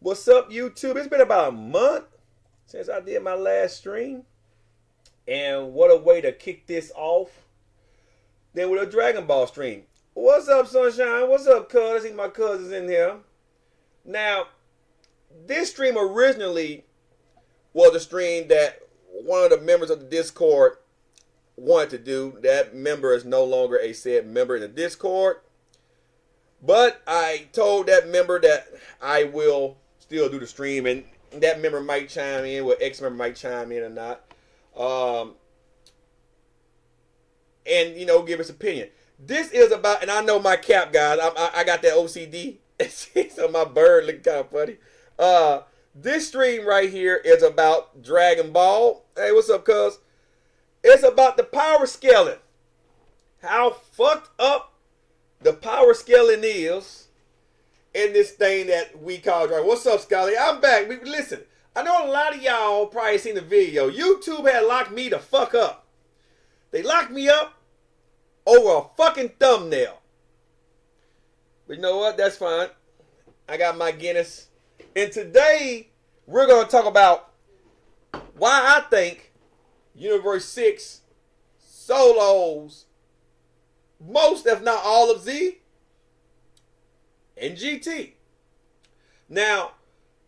What's up, YouTube? It's been about a month since I did my last stream. And what a way to kick this off than with a Dragon Ball stream. What's up, Sunshine? What's up, cuz? I see my cousins in here. Now, this stream originally was a stream that one of the members of the Discord wanted to do. That member is no longer a said member in the Discord. But I told that member that I will still do the stream, and that member might chime in, or ex-member might chime in or not. And, you know, give his opinion. This is about, and I know my cap, guys. I got that OCD. So my bird looking kind of funny. This stream right here is about Dragon Ball. Hey, what's up, cuz? It's about the power scaling. How fucked up the power scaling is in this thing that we call Dragon. What's up, Scotty? I'm back. Listen, I know a lot of y'all probably seen the video. YouTube had locked me the fuck up. They locked me up over a fucking thumbnail. But you know what? That's fine. I got my Guinness. And today, we're going to talk about why I think Universe 6 solos most, if not all, of Z and GT. Now,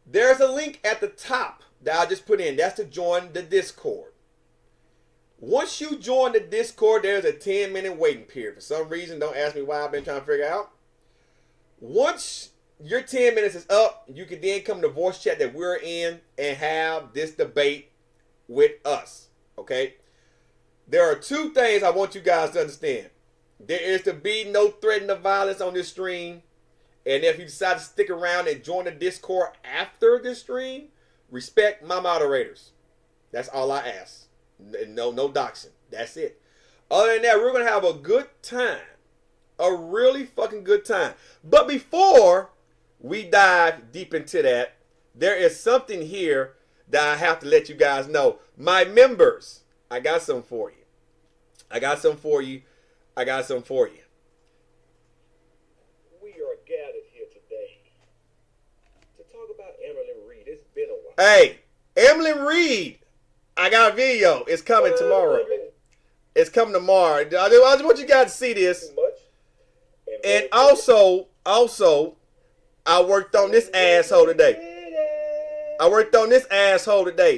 there's a link at the top that I just put in. That's to join the Discord. Once you join the Discord, there's a 10-minute waiting period. For some reason, don't ask me why, I've been trying to figure out. Once your 10 minutes is up, you can then come to the voice chat that we're in and have this debate with us. Okay? There are two things I want you guys to understand. There is to be no threat of violence on this stream. And if you decide to stick around and join the Discord after this stream, respect my moderators. That's all I ask. No doxing. That's it. Other than that, we're going to have a good time. A really fucking good time. But before we dive deep into that, there is something here that I have to let you guys know. My members, I got something for you. I got something for you. We are gathered here today to talk about Emily Reed. It's been a while. Hey, Emily Reed. I got a video. It's coming tomorrow. It's coming tomorrow. I just want you guys to see this. And also, I worked on this asshole today.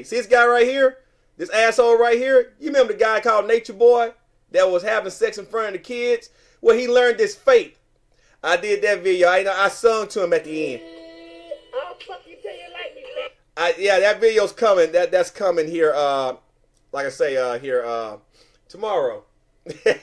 See this guy right here? This asshole right here? You remember the guy called Nature Boy that was having sex in front of the kids? Well, he learned this fate. I did that video. I sung to him at the end. I'll fucking tell you like me. Yeah, that video's coming. That's coming here. Like I say, tomorrow. There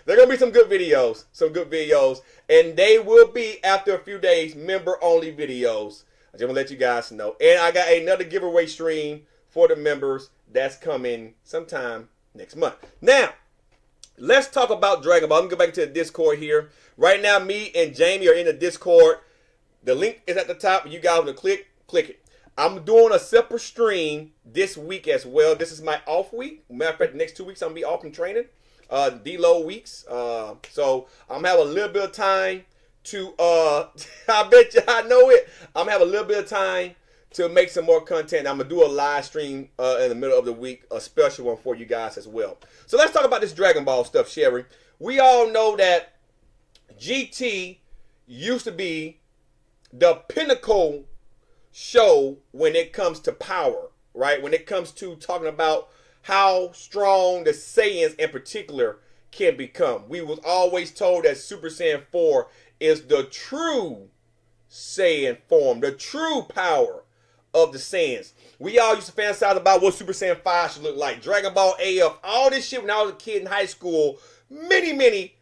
are gonna be some good videos, and they will be after a few days member-only videos. I just want to let you guys know. And I got another giveaway stream for the members that's coming sometime next month. Now, let's talk about Dragon Ball. Let me go back to the Discord here. Right now, me and Jamie are in the Discord. The link is at the top. You guys want to click it. I'm doing a separate stream this week as well. This is my off week. Matter of fact, the next 2 weeks I'm going to be off from training. D-low weeks. So I'm going to have a little bit of time to, I bet you I know it. I'm going to have a little bit of time to make some more content. I'm going to do a live stream in the middle of the week, a special one for you guys as well. So let's talk about this Dragon Ball stuff, Sherry. We all know that GT used to be the pinnacle show when it comes to power, right? When it comes to talking about how strong the Saiyans in particular can become. We was always told that Super Saiyan 4 is the true Saiyan form, the true power of the Saiyans. We all used to fantasize about what Super Saiyan 5 should look like. Dragon Ball AF, all this shit when I was a kid in high school, many,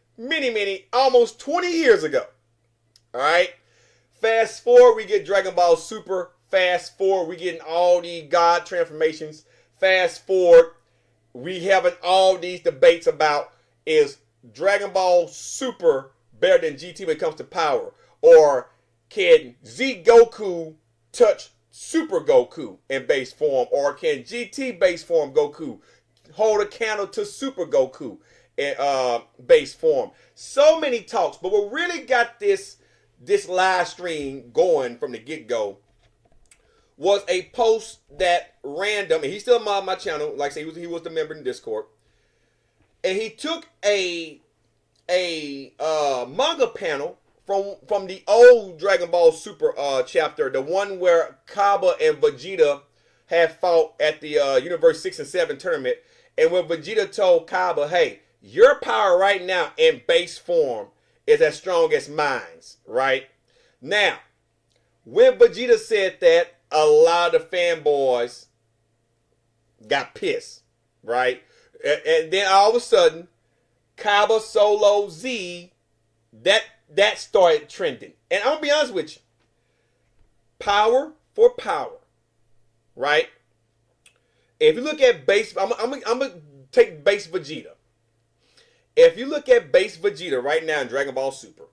almost 20 years ago. All right? Fast forward, we get Dragon Ball Super. Fast forward, we getting all these God transformations. Fast forward, we having all these debates about, is Dragon Ball Super better than GT when it comes to power? Or can Z Goku touch Super Goku in base form? Or can GT base form Goku hold a candle to Super Goku in base form? So many talks, but what really got this this live stream going from the get-go was a post that random, and he's still on my channel, like I say, he was the member in Discord, and he took a manga panel from the old Dragon Ball Super chapter, the one where Kaba and Vegeta had fought at the Universe 6 and 7 tournament, and when Vegeta told Kaba, hey, your power right now in base form is as strong as mine's, right? Now, when Vegeta said that, a lot of the fanboys got pissed, right? And then all of a sudden, Kaba Solo Z, that started trending. And I'm gonna be honest with you. Power for power, right? If you look at base, I'm gonna take base Vegeta. If you look at base Vegeta right now in Dragon Ball Super,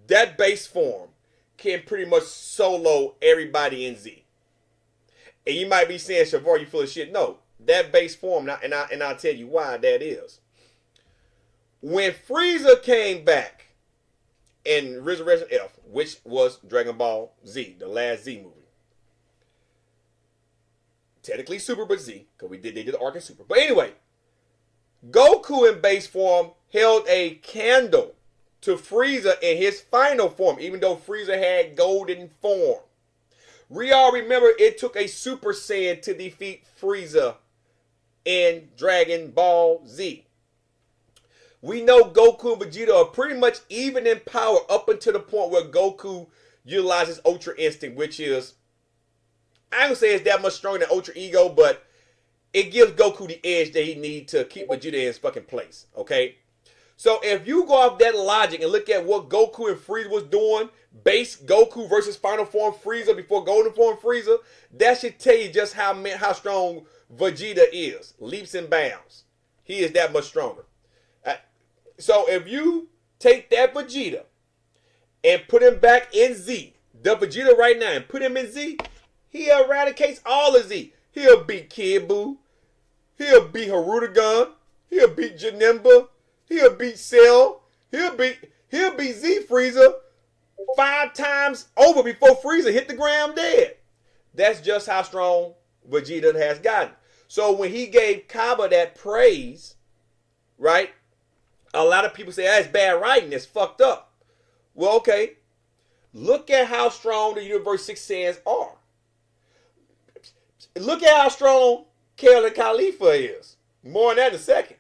that base form can pretty much solo everybody in Z. And you might be saying, Savar, you full of shit. No, that base form, and I'll tell you why that is. When Frieza came back in Resurrection F, which was Dragon Ball Z, the last Z movie. Technically Super, but Z, because they did the arc in Super. But anyway, Goku in base form held a candle to Frieza in his final form, even though Frieza had golden form. We all remember it took a Super Saiyan to defeat Frieza in Dragon Ball Z. We know Goku and Vegeta are pretty much even in power up until the point where Goku utilizes Ultra Instinct, which is, I don't say it's that much stronger than Ultra Ego, but it gives Goku the edge that he needs to keep Vegeta in his fucking place, okay? So if you go off that logic and look at what Goku and Frieza was doing, base Goku versus final form Frieza before golden form Frieza, that should tell you just how strong Vegeta is. Leaps and bounds. He is that much stronger. So if you take that Vegeta and put him back in Z, the Vegeta right now, and put him in Z, he eradicates all of Z. He'll beat Kid Buu. He'll beat Harudagon. He'll beat Janemba. He'll beat Cell. He'll beat Z Frieza 5 times over before Frieza hit the ground dead. That's just how strong Vegeta has gotten. So when he gave Kaba that praise, right? A lot of people say, that's bad writing. It's fucked up. Well, okay. Look at how strong the Universe 6 Saiyans are. Look at how strong Kale and Khalifa is. More on that in a second.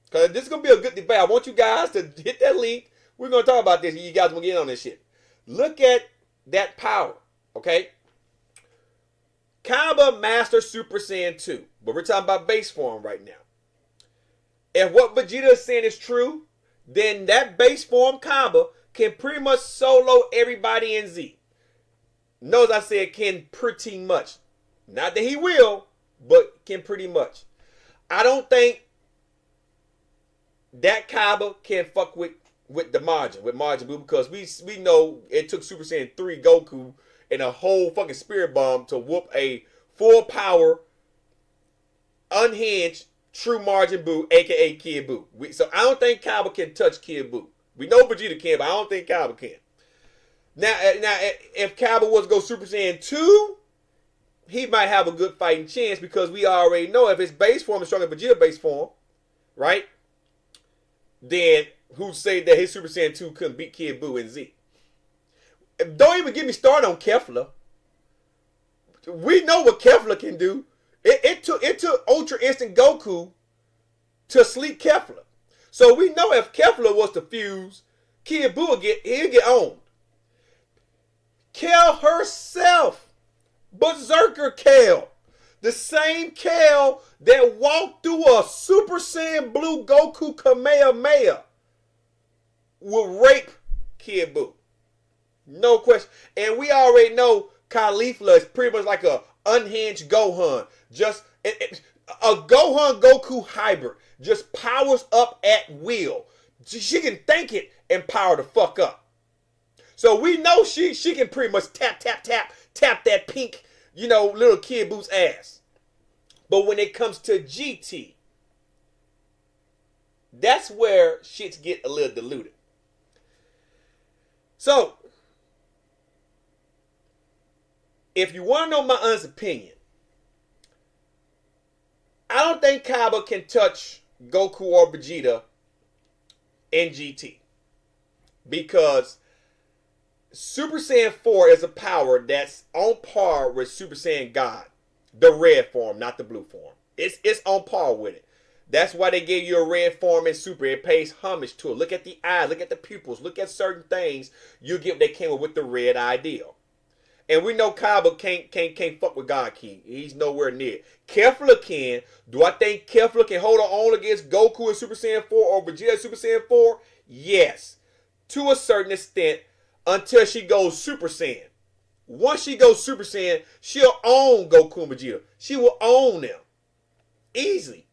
Because this is going to be a good debate. I want you guys to hit that link. We're going to talk about this. You guys will get in on this shit. Look at that power. Okay? Kaba Master Super Saiyan 2. But we're talking about base form right now. If what Vegeta is saying is true, then that base form Kaba can pretty much solo everybody in Z. Notice I said can pretty much. Not that he will, but can pretty much. I don't think that Kaba can fuck with the Majin, with Majin Buu, because we know it took Super Saiyan 3 Goku and a whole fucking Spirit Bomb to whoop a full power, unhinged, true Majin Buu, aka Kid Buu. So I don't think Kaba can touch Kid Buu. We know Vegeta can, but I don't think Kaba can. Now, if Kaba was to go Super Saiyan 2, he might have a good fighting chance, because we already know if his base form is stronger than Vegeta base form, right? Then who say that his Super Saiyan 2 couldn't beat Kid Buu in Z? Don't even get me started on Kefla. We know what Kefla can do. It took Ultra Instinct Goku to sleep Kefla. So we know if Kefla was to fuse, Kid Buu he'll get owned. Kale herself, Berserker Kale, the same Kale that walked through a Super Saiyan Blue Goku Kamehameha, will rape Kid Buu. No question. And we already know Khalifa is pretty much like a unhinged Gohan. Just a Gohan Goku hybrid. Just powers up at will. She can think it and power the fuck up. So we know she can pretty much tap that pink, little Kid Buu's ass. But when it comes to GT, that's where shits get a little diluted. So, if you want to know my honest opinion, I don't think Kaiba can touch Goku or Vegeta in GT. Because Super Saiyan 4 is a power that's on par with Super Saiyan God. The red form, not the blue form. It's on par with it. That's why they gave you a red form in Super. It pays homage to it. Look at the eyes, look at the pupils, look at certain things you get. They came up with the red ideal. And we know Kaiba can't fuck with God King. He's nowhere near. Kefla can. Do I think Kefla can hold her own against Goku and Super Saiyan 4 or Vegeta and Super Saiyan 4? Yes. To a certain extent, until she goes Super Saiyan. Once she goes Super Saiyan, she'll own Goku and Vegeta. She will own them. Easily.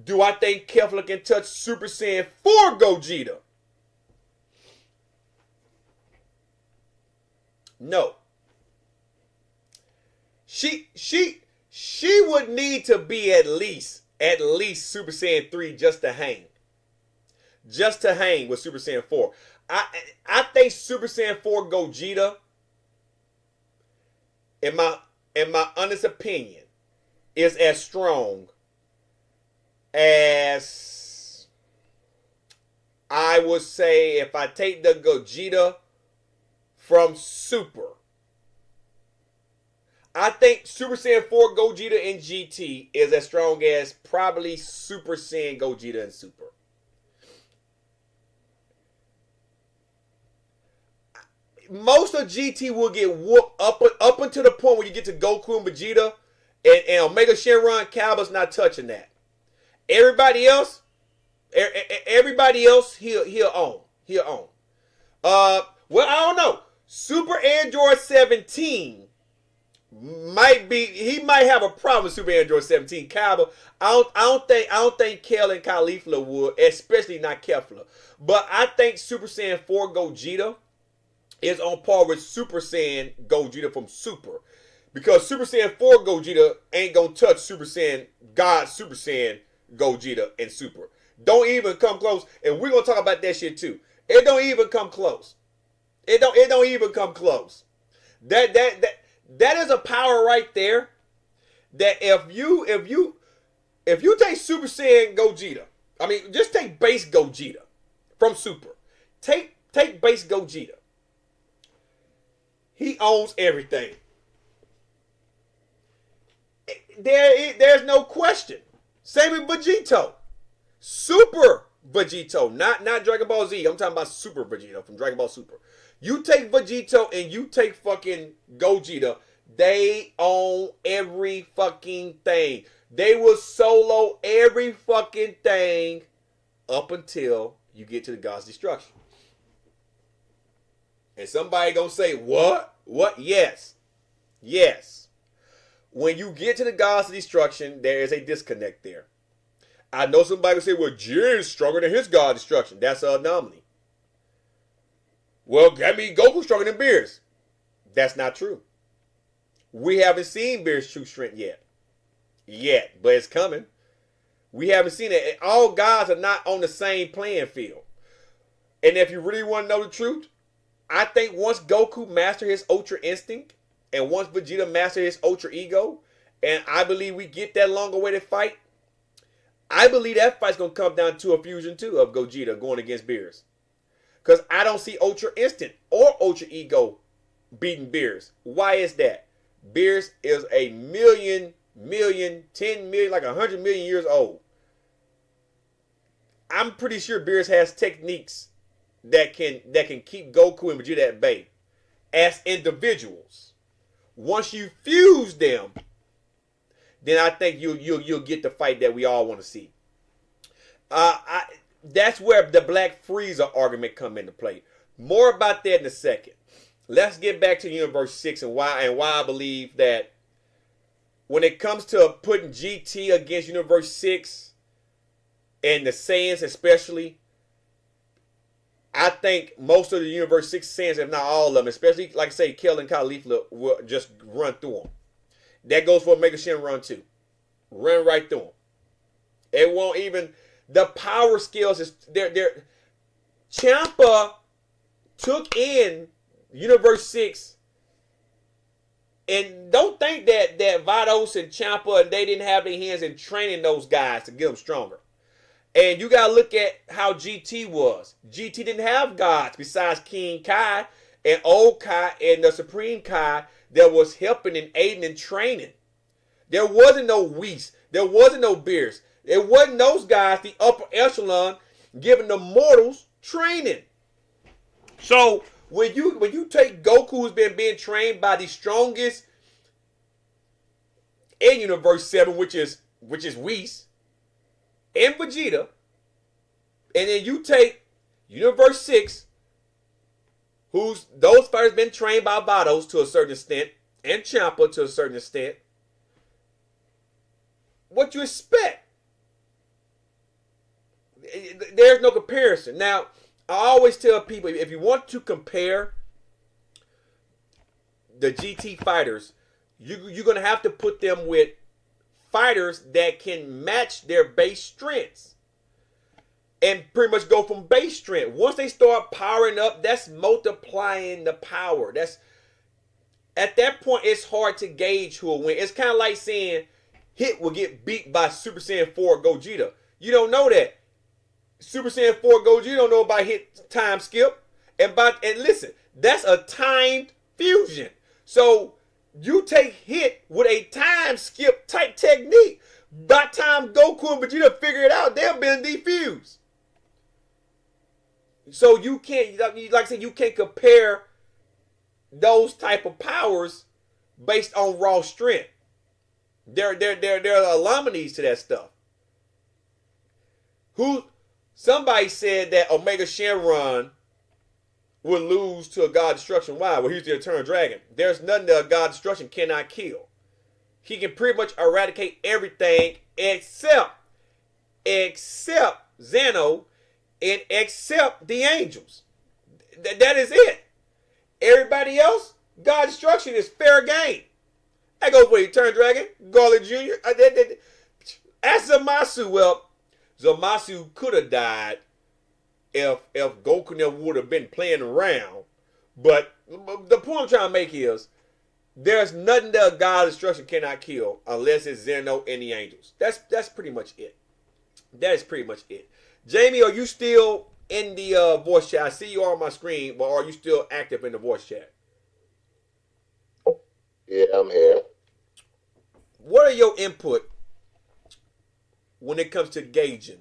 Do I think Kefla can touch Super Saiyan 4 Gogeta? No. She would need to be at least Super Saiyan 3 just to hang. Just to hang with Super Saiyan 4. I think Super Saiyan 4 Gogeta, in my honest opinion, is as strong as, I would say, if I take the Gogeta from Super. I think Super Saiyan 4 Gogeta in GT is as strong as probably Super Saiyan Gogeta in Super. Most of GT will get whooped up until the point where you get to Goku and Vegeta, and Omega Shenron. Kaiba's not touching that. Everybody else, he'll own. Well, I don't know. Super Android 17 he might have a problem with Super Android 17. Kaiba, I don't think Kel and Caulifla would, especially not Kefla. But I think Super Saiyan 4 Gogeta is on par with Super Saiyan Gogeta from Super. Because Super Saiyan 4 Gogeta ain't gonna touch Super Saiyan God Super Saiyan Gogeta in Super. Don't even come close. And we're gonna talk about that shit too. It don't even come close. It don't even come close. That is a power right there. That if you take Super Saiyan Gogeta, I mean just take base Gogeta from Super. Take base Gogeta. He owns everything. There's no question. Same with Vegito. Super Vegito. Not Dragon Ball Z. I'm talking about Super Vegito from Dragon Ball Super. You take Vegito and you take fucking Gogeta. They own every fucking thing. They will solo every fucking thing up until you get to the God's Destruction. And somebody gonna say, what? What? Yes. Yes. When you get to the God's Destruction, there is a disconnect there. I know somebody will say, well, Jin is stronger than his God Destruction. That's an anomaly. Well, that means Goku's stronger than Beerus. That's not true. We haven't seen Beerus' true strength yet. But it's coming. We haven't seen it. All gods are not on the same playing field. And if you really want to know the truth, I think once Goku mastered his Ultra Instinct, and once Vegeta mastered his Ultra Ego, and I believe we get that long-awaited fight, I believe that fight's going to come down to a fusion, too, of Gogeta going against Beerus. Because I don't see Ultra Instinct or Ultra Ego beating Beerus. Why is that? Beerus is a million, 10 million, like 100 million years old. I'm pretty sure Beerus has techniques that can keep Goku and Vegeta at bay as individuals. Once you fuse them, then I think you'll get the fight that we all want to see. That's where the Black Frieza argument come into play. More about that in a second. Let's get back to Universe 6 and why I believe that when it comes to putting GT against Universe 6 and the Saiyans especially, I think most of the Universe 6 Saiyans, if not all of them, especially, like I say, Kel and Caulifla, will just run through them. That goes for Omega Shenron too. Run right through them. It won't even... The power skills is... Champa took in Universe 6 And don't think that Vados and Ciampa and they didn't have their hands in training those guys to get them stronger. And you gotta look at how GT was. GT didn't have gods besides King Kai and Old Kai and the Supreme Kai that was helping and aiding and training. There wasn't no Whis. There wasn't no Beers. It wasn't those guys, the upper echelon, giving the mortals training. So when you take Goku, who's been being trained by the strongest in Universe 7, which is Whis, and Vegeta, and then you take Universe 6, who's those fighters been trained by Vados to a certain extent, and Ciampa to a certain extent, what you expect? There's no comparison. Now, I always tell people, if you want to compare the GT fighters, you're going to have to put them with fighters that can match their base strengths and pretty much go from base strength. Once they start powering up, that's multiplying the power. That's at that point, it's hard to gauge who will win. It's kind of like saying Hit will get beat by Super Saiyan 4 Gogeta. You don't know that. Super Saiyan 4 Gogeta don't know about Hit time skip. And listen, that's a timed fusion. So you take Hit with a time skip type technique. By the time Goku and Vegeta figure it out, they've been defused. So you can't, like I said, you can't compare those type of powers based on raw strength. There are anomalies to that stuff. Somebody said that Omega Shenron would lose to a God Destruction. Why? Well, he's the Eternal Dragon. There's nothing that a God Destruction cannot kill. He can pretty much eradicate everything except Zeno and except the angels. That is it. Everybody else, God Destruction is fair game. I go for the Eternal Dragon, Garlic Jr. Ask Zamasu. Well, Zamasu could have died if Goku never would have been playing around. But the point I'm trying to make is there's nothing that a God Destruction cannot kill unless it's Zeno and the angels. That's pretty much it. That is pretty much it. Jamie, are you still in the voice chat? I see you on my screen, but are you still active in the voice chat? Yeah, I'm here. What are your input when it comes to gauging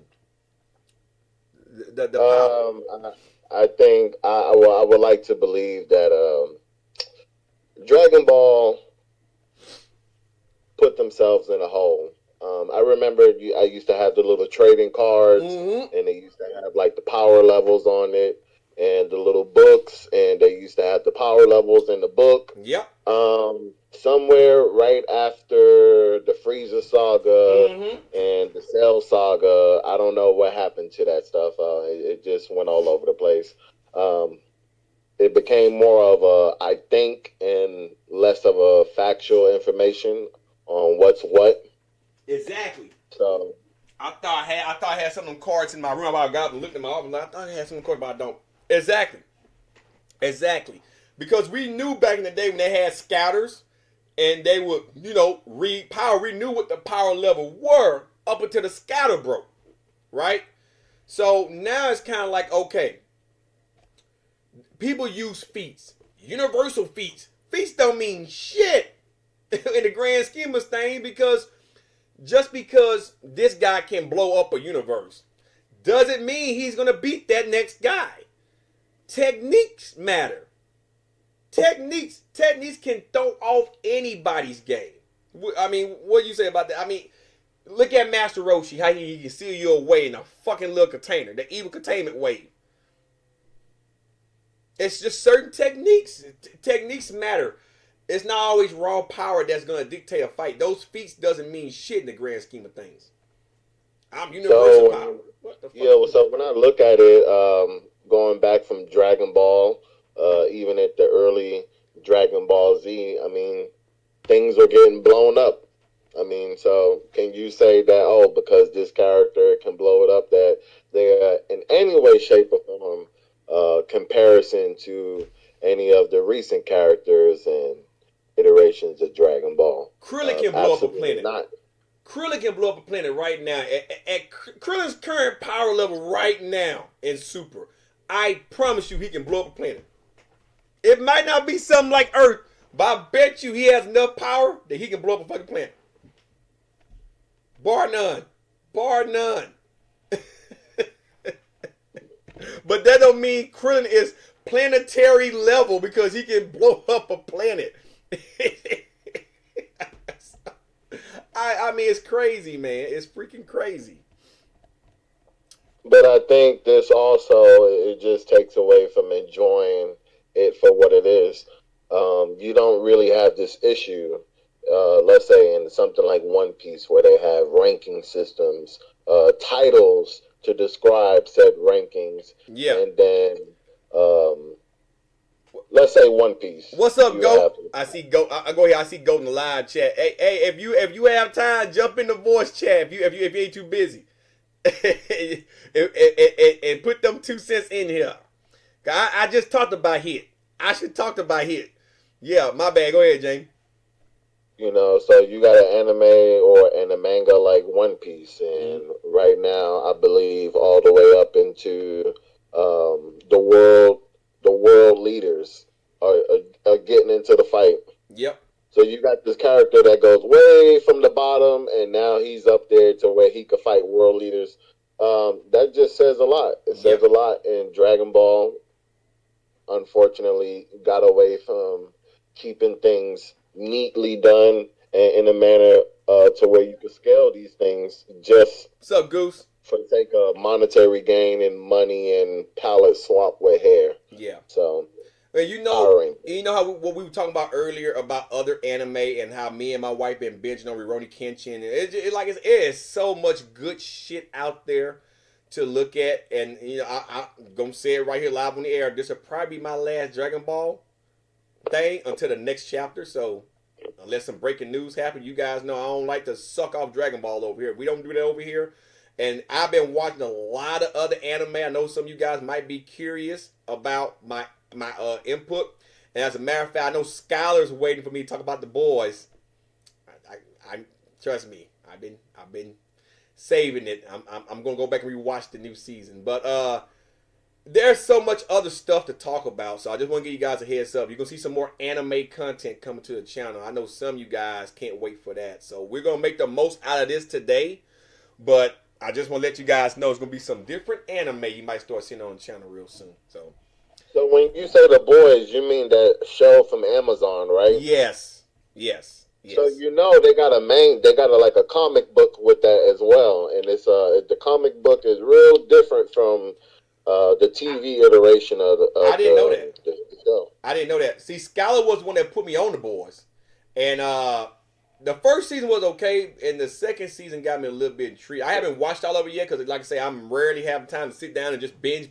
the power? I think I would like to believe that Dragon Ball put themselves in a hole. I remember I used to have the little trading cards, and they used to have like the power levels on it, and the little books, and they used to have the power levels in the book. Yep. Somewhere right after the Frieza saga and the Cell saga, I don't know what happened to that stuff. It just went all over the place. It became more of a I think and less of a factual information on what's what. Exactly. So I thought I had some of them cards in my room. I got up and looked at my office. I thought I had some cards, but I don't. Exactly. Because we knew back in the day when they had scouters and they would, read power. We knew what the power level were up until the scouter broke, right? So now it's kind of like, okay, people use feats, universal feats. Feats don't mean shit in the grand scheme of things, because just because this guy can blow up a universe doesn't mean he's going to beat that next guy. Techniques matter. Techniques can throw off anybody's game. I mean, what do you say about that? I mean, look at Master Roshi, how he can seal you away in a fucking little container, the evil containment wave. It's just certain techniques. Techniques matter. It's not always raw power that's going to dictate a fight. Those feats doesn't mean shit in the grand scheme of things. I'm universal power. What the fuck? Yeah, so when I look at it, going back from Dragon Ball, even at the early Dragon Ball Z, I mean, things are getting blown up. I mean, so can you say that, because this character can blow it up, that they are in any way, shape, or form comparison to any of the recent characters and iterations of Dragon Ball. Krillin can blow up a planet. Not. Krillin can blow up a planet right now. At Krillin's current power level right now in Super, I promise you he can blow up a planet. It might not be something like Earth, but I bet you he has enough power that he can blow up a fucking planet. Bar none. Bar none. But that don't mean Krillin is planetary level because he can blow up a planet. I mean, it's crazy, man. It's freaking crazy. But I think this also, it just takes away from enjoying it for what it is. You don't really have this issue, let's say in something like One Piece, where they have ranking systems, titles to describe said rankings. Yeah. And then, let's say One Piece. What's up, Goat? I see Goat. I go here. I see Goat in the live chat. Hey, if you have time, jump in the voice chat. If you ain't too busy, and put them 2 cents in here. I just talked about Hit. I should talk about Hit. Yeah, my bad. Go ahead, James. You know, so you got an anime and a manga like One Piece, and right now I believe all the way up into the world leaders are getting into the fight. Yep. So you got this character that goes way from the bottom, and now he's up there to where he could fight world leaders. That just says a lot. It says a lot. And Dragon Ball, unfortunately, got away from keeping things neatly done and in a manner to where you can scale these things just What's up, Goose? for the sake of monetary gain and money and palette swap with hair. Yeah. So, well, you know how what we were talking about earlier about other anime and how me and my wife been binging on Rurouni Kenshin. It is so much good shit out there to look at, and you know I'm gonna say it right here live on the air. This will probably be my last Dragon Ball thing until the next chapter. So unless some breaking news happen, you guys know I don't like to suck off Dragon Ball over here. We don't do that over here. And I've been watching a lot of other anime. I know some of you guys might be curious about my input. And as a matter of fact, I know Skylar's waiting for me to talk about The Boys. I trust me. I've been saving it. I'm gonna go back and rewatch the new season. But there's so much other stuff to talk about, so I just want to give you guys a heads up. You're going to see some more anime content coming to the channel. I know some of you guys can't wait for that. So we're going to make the most out of this today, but I just want to let you guys know it's going to be some different anime you might start seeing on the channel real soon. So when you say The Boys, you mean that show from Amazon, right? Yes. So you know they got a comic book with that as well, and it's the comic book is real different from the TV iteration of I didn't know that. The show. I didn't know that. See, Skylar was the one that put me on The Boys. And the first season was okay, and the second season got me a little bit intrigued. I haven't watched all of it yet because, like I say, I'm rarely having time to sit down and just binge.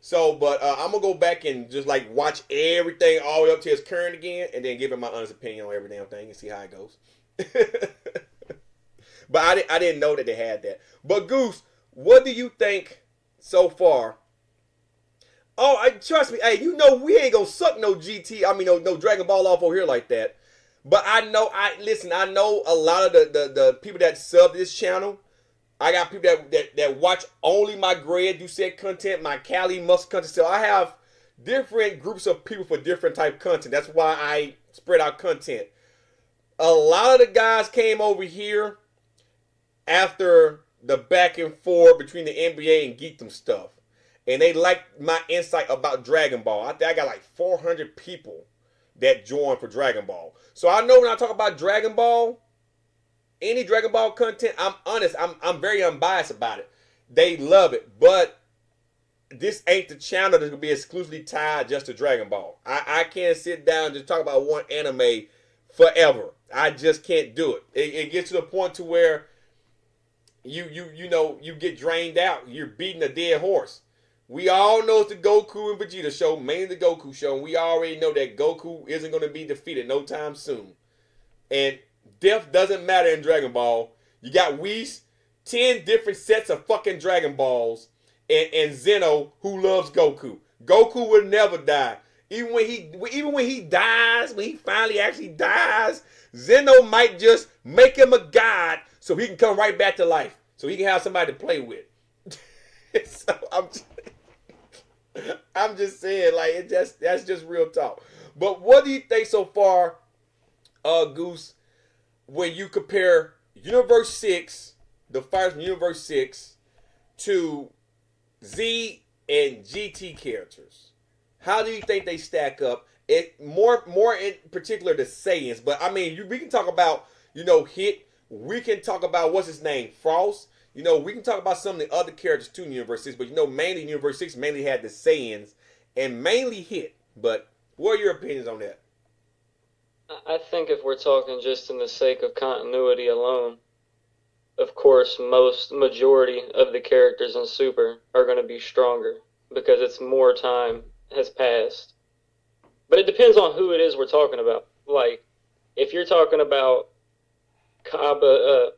So, but I'm going to go back and just, like, watch everything all the way up to its current again and then give it my honest opinion on every damn thing and see how it goes. But I didn't know that they had that. But, Goose, what do you think so far? Oh, trust me. Hey, you know we ain't gonna suck no no Dragon Ball off over here like that. But I know a lot of the people that sub this channel. I got people that watch only my Greg Doucette content, my Cali Musk content. So I have different groups of people for different type of content. That's why I spread out content. A lot of the guys came over here after the back and forth between the NBA and Geekdom stuff. And they liked my insight about Dragon Ball. I think I got like 400 people that joined for Dragon Ball. So I know when I talk about Dragon Ball, any Dragon Ball content, I'm honest. I'm very unbiased about it. They love it. But this ain't the channel that's going to be exclusively tied just to Dragon Ball. I can't sit down and just talk about one anime forever. I just can't do it. It gets to the point to where you get drained out. You're beating a dead horse. We all know it's the Goku and Vegeta show, mainly the Goku show, and we already know that Goku isn't going to be defeated no time soon. And death doesn't matter in Dragon Ball. You got Whis, 10 different sets of fucking Dragon Balls, and Zeno, who loves Goku. Goku will never die. Even when he dies, when he finally actually dies, Zeno might just make him a god so he can come right back to life, so he can have somebody to play with. So I'm just saying, like, that's just real talk. But what do you think so far, Goose, when you compare Universe 6, the fighters from Universe 6, to Z and GT characters? How do you think they stack up? It more in particular the Saiyans, but I mean, we can talk about, Hit. We can talk about what's his name, Frost. We can talk about some of the other characters too in Universe 6, but mainly Universe 6 mainly had the Saiyans and mainly Hit. But what are your opinions on that? I think if we're talking just in the sake of continuity alone, of course, majority of the characters in Super are going to be stronger because it's more time has passed. But it depends on who it is we're talking about. Like, if you're talking about Kaba,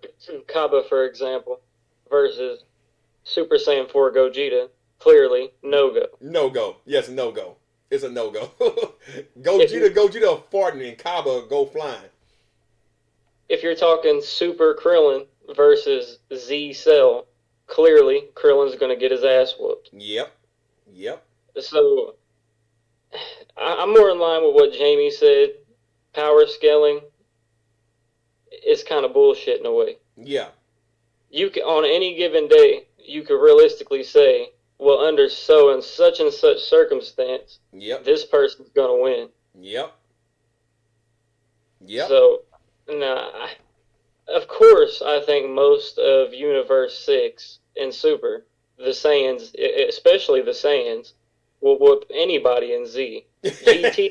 for example, versus Super Saiyan 4 Gogeta, clearly, no-go. No-go. Yes, no-go. It's a no-go. Gogeta farting and Kaba go flying. If you're talking Super Krillin versus Z Cell, clearly, Krillin's going to get his ass whooped. Yep. So, I'm more in line with what Jamie said. Power scaling is kind of bullshit in a way. Yeah. You can, on any given day, you could realistically say, well, under such and such circumstance, this person's going to win. Yep. So, of course, I think most of Universe 6 and Super, the Saiyans, especially the Saiyans, will whoop anybody in Z. GT.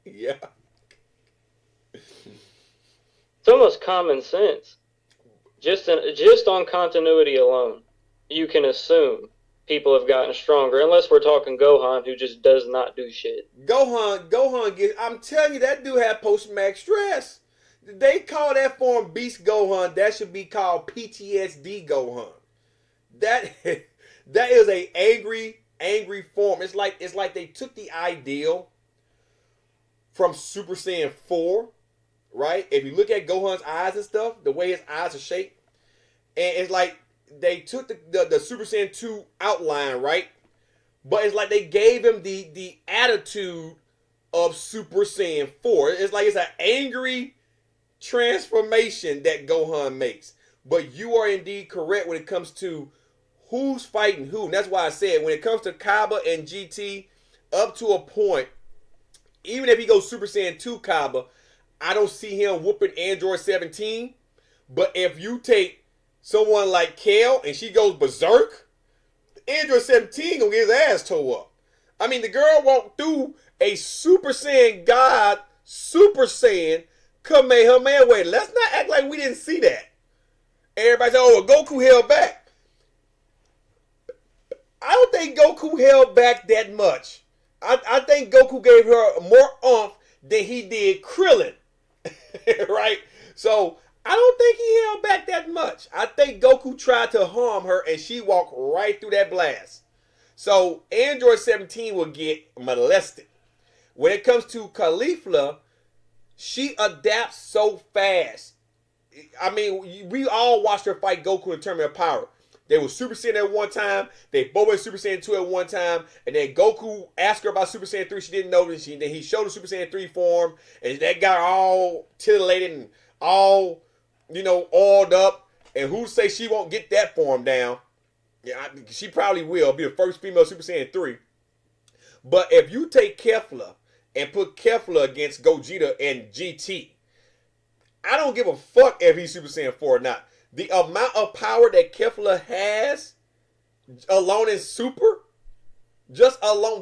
Yeah. It's almost common sense. Just on continuity alone, you can assume people have gotten stronger, unless we're talking Gohan, who just does not do shit. Gohan gets. I'm telling you, that dude had post-traumatic stress. They call that form Beast Gohan. That should be called PTSD Gohan. That is a angry form. It's like they took the ideal from Super Saiyan 4, right? If you look at Gohan's eyes and stuff, the way his eyes are shaped, and it's like they took the Super Saiyan 2 outline, right? But it's like they gave him the attitude of Super Saiyan 4. It's like it's an angry transformation that Gohan makes. But you are indeed correct when it comes to who's fighting who. And that's why I said when it comes to Kaba and GT, up to a point, even if he goes Super Saiyan 2 Kaba, I don't see him whooping Android 17. But if you take someone like Kale and she goes berserk, Android 17 gonna get his ass tore up. I mean, the girl walked through a Super Saiyan God, Super Saiyan Kamehameha. Let's not act like we didn't see that. Everybody said, oh, well, Goku held back. I don't think Goku held back that much. I think Goku gave her more oomph than he did Krillin. Right? So, I don't think he held back that much. I think Goku tried to harm her and she walked right through that blast. So, Android 17 will get molested. When it comes to Caulifla, she adapts so fast. I mean, we all watched her fight Goku in Tournament of Power. They were Super Saiyan at one time. They both went Super Saiyan 2 at one time. And then Goku asked her about Super Saiyan 3. She didn't know. Then he showed her Super Saiyan 3 form. And that got her all titillated and all, oiled up. And who say she won't get that form down? Yeah, she probably will. Be the first female Super Saiyan 3. But if you take Kefla and put Kefla against Gogeta and GT, I don't give a fuck if he's Super Saiyan 4 or not. The amount of power that Kefla has alone in Super, just alone,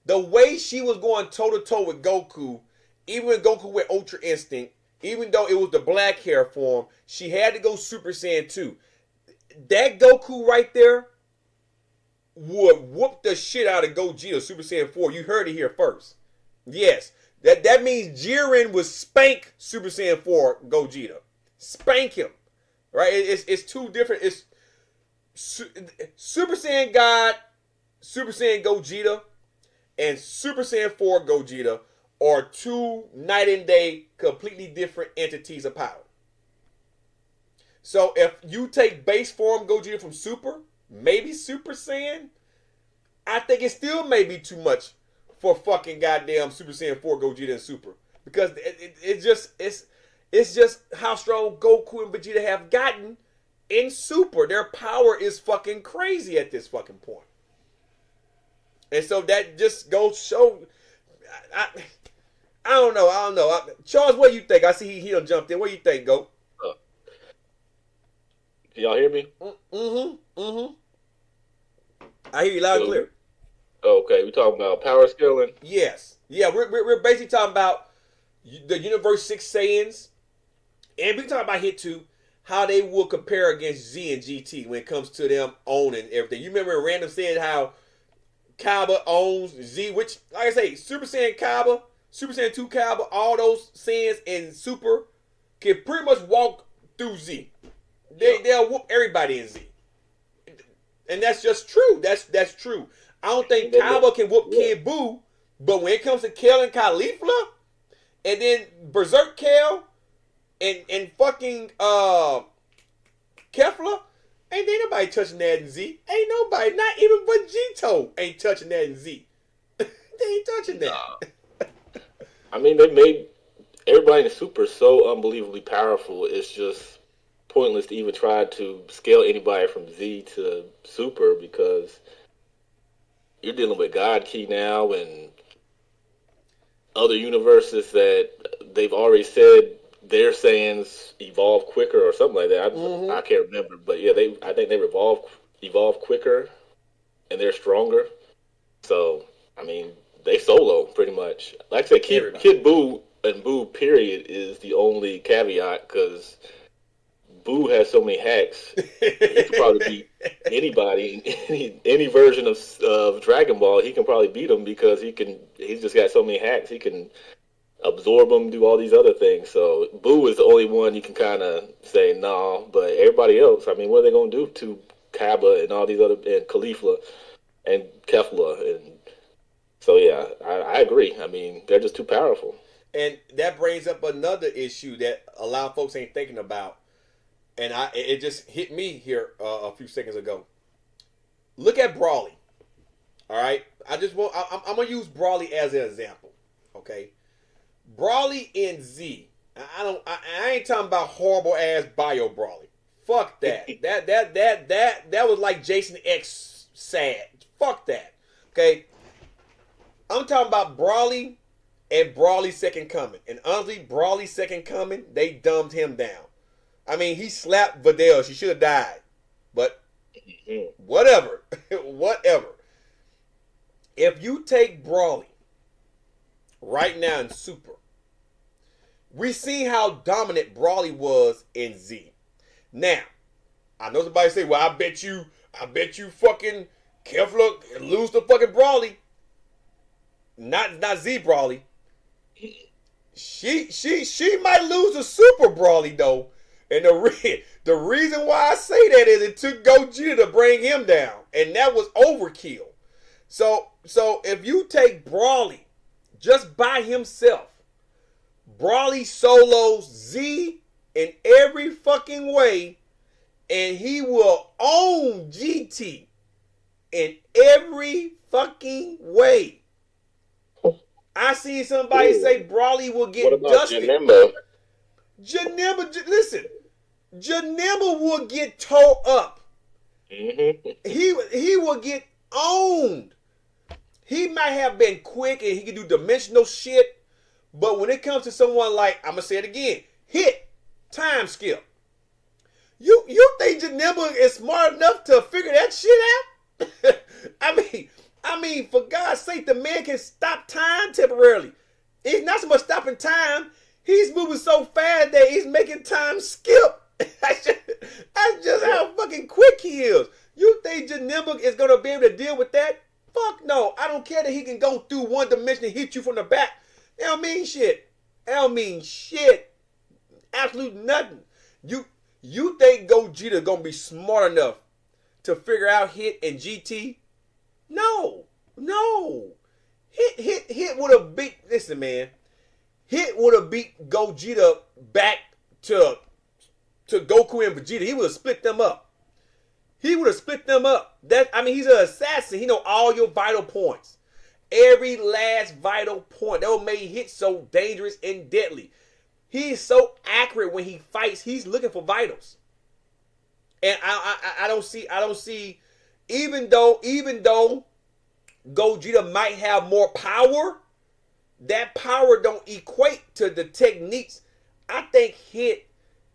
the way she was going toe-to-toe with Goku, even when Goku went Ultra Instinct, even though it was the black hair form, she had to go Super Saiyan 2. That Goku right there would whoop the shit out of Gogeta Super Saiyan 4. You heard it here first. Yes. That means Jiren would spank Super Saiyan 4 Gogeta. Spank him. Right? It's two different. It's Super Saiyan God, Super Saiyan Gogeta and Super Saiyan 4 Gogeta are two night and day, completely different entities of power. So if you take base form Gogeta from Super, maybe Super Saiyan, I think it still may be too much for fucking goddamn Super Saiyan 4 Gogeta and Super. Because it's just how strong Goku and Vegeta have gotten in Super. Their power is fucking crazy at this fucking point. And so that just goes show. I don't know. Charles, what do you think? I see he done jumped in. What do you think, Go? Can y'all hear me? I hear you loud and clear. Okay, we talking about power scaling? Yes. Yeah, we're basically talking about the Universe 6 Saiyans. And we talking about here too, how they will compare against Z and GT when it comes to them owning everything. You remember Random said how Kaba owns Z, which, like I say, Super Saiyan Kaba, Super Saiyan 2 Kaba, all those Saiyans in Super can pretty much walk through Z. They'll whoop everybody in Z. And that's just true. That's true. I don't think Kaba can whoop Kid Buu, but when it comes to Kel and Caulifla, and then Berserk Kel, and fucking Kefla, ain't nobody touching that in Z. Ain't nobody, not even Vegito ain't touching that in Z. They ain't touching that. I mean, they made everybody in Super so unbelievably powerful. It's just pointless to even try to scale anybody from Z to Super because you're dealing with God Key now and other universes that they've already said their Saiyans evolve quicker or something like that. I can't remember, but yeah, I think they evolve quicker and they're stronger. So I mean, they solo pretty much. Like I said, Kid Buu and Buu period is the only caveat because Buu has so many hacks. He could probably beat anybody in any version of Dragon Ball. He can probably beat him because he's just got so many hacks. He can absorb them, do all these other things. So Buu is the only one you can kind of say no, but everybody else, I mean, what are they gonna do to Kaba and all these other and Caulifla and Kefla? And so yeah, I agree. I mean, they're just too powerful. And that brings up another issue that a lot of folks ain't thinking about. And it just hit me here a few seconds ago. Look at Brawly. All right, I'm gonna use Brawly as an example. Okay, Brawly in Z. I ain't talking about horrible ass Bio Brawly. Fuck that. that was like Jason X sad. Fuck that. Okay, I'm talking about Brawly and Brawly Second Coming. And honestly, Brawly Second Coming, they dumbed him down. I mean, he slapped Videl. She should have died. But whatever. Whatever. If you take Brawly right now in Super, we see how dominant Brawly was in Z. Now, I know somebody say, well, I bet you fucking Kefla lose to fucking Brawly. Not Z Brawly. She might lose to Super Brawly though. And the reason why I say that is it took Gogeta to bring him down. And that was overkill. So if you take Brawly just by himself, Brawly solos Z in every fucking way, and he will own GT in every fucking way. I seen somebody say Brawly will get what about dusted. Janemba, listen, Janemba will get tore up. He will get owned. He might have been quick and he can do dimensional shit, but when it comes to someone like, I'm gonna say it again, hit, time skip. You think Janemba is smart enough to figure that shit out? I mean, for God's sake, the man can stop time temporarily. He's not so much stopping time. He's moving so fast that he's making time skip. That's just how fucking quick he is. You think Janemba is going to be able to deal with that? Fuck no. I don't care that he can go through one dimension and hit you from the back. That don't mean shit. That don't mean shit. Absolute nothing. You think Gogeta going to be smart enough to figure out hit and GT? No. Hit would have beat. Listen, man. Hit would have beat Gogeta back to Goku and Vegeta. He would have split them up. He would have split them up. He's an assassin. He know all your vital points. Every last vital point. That would make Hit so dangerous and deadly. He is so accurate when he fights. He's looking for vitals. And I don't see, even though Gogeta might have more power, that power don't equate to the techniques. I think Hit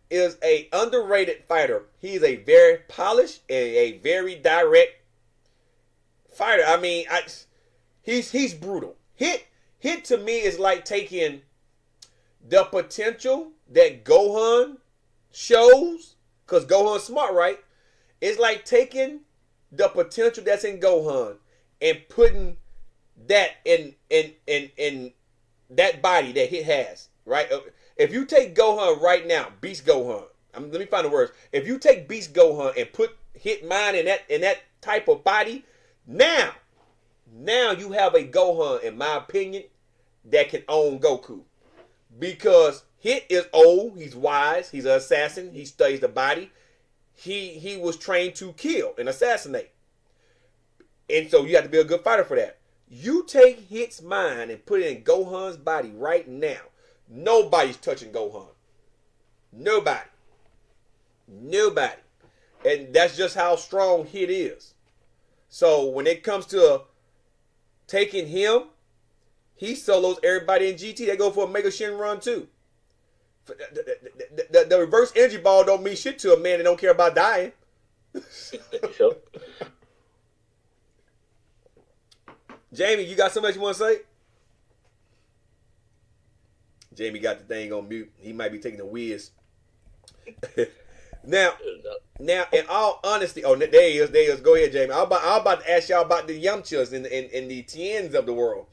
is a underrated fighter. He's a very polished and a very direct fighter. I mean, he's brutal. Hit to me is like taking the potential that Gohan shows, because Gohan's smart, right? It's like taking the potential that's in Gohan and putting that in that body that Hit has, right? If you take Gohan right now, Beast Gohan. Let me find the words. If you take Beast Gohan and put Hit mind in that type of body, now you have a Gohan, in my opinion, that can own Goku. Because Hit is old, he's wise, he's an assassin, he studies the body. He was trained to kill and assassinate. And so you have to be a good fighter for that. You take Hit's mind and put it in Gohan's body right now. Nobody's touching Gohan. Nobody. And that's just how strong Hit is. So when it comes to taking him, he solos everybody in GT. They go for a Mega Shenron too. The reverse energy ball don't mean shit to a man that don't care about dying. Sure. Jamie, you got something else you want to say? Jamie got the thing on mute. He might be taking a whiz. Now, in all honesty, there he is. Go ahead, Jamie. I'm about to ask y'all about the Yamchas and the Tiens of the world.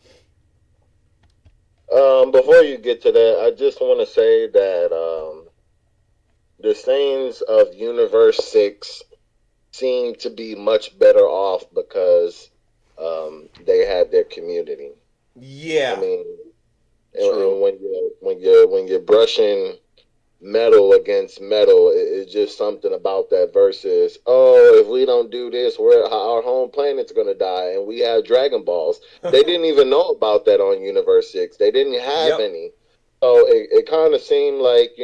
Before you get to that, I just want to say that the Saiyans of Universe 6 seem to be much better off because they had their community. Yeah. I mean, and when you're brushing metal against metal, it's just something about that versus, if we don't do this, our home planet's gonna die, and we have Dragon Balls. They didn't even know about that on Universe 6. They didn't have any. So it kind of seemed like,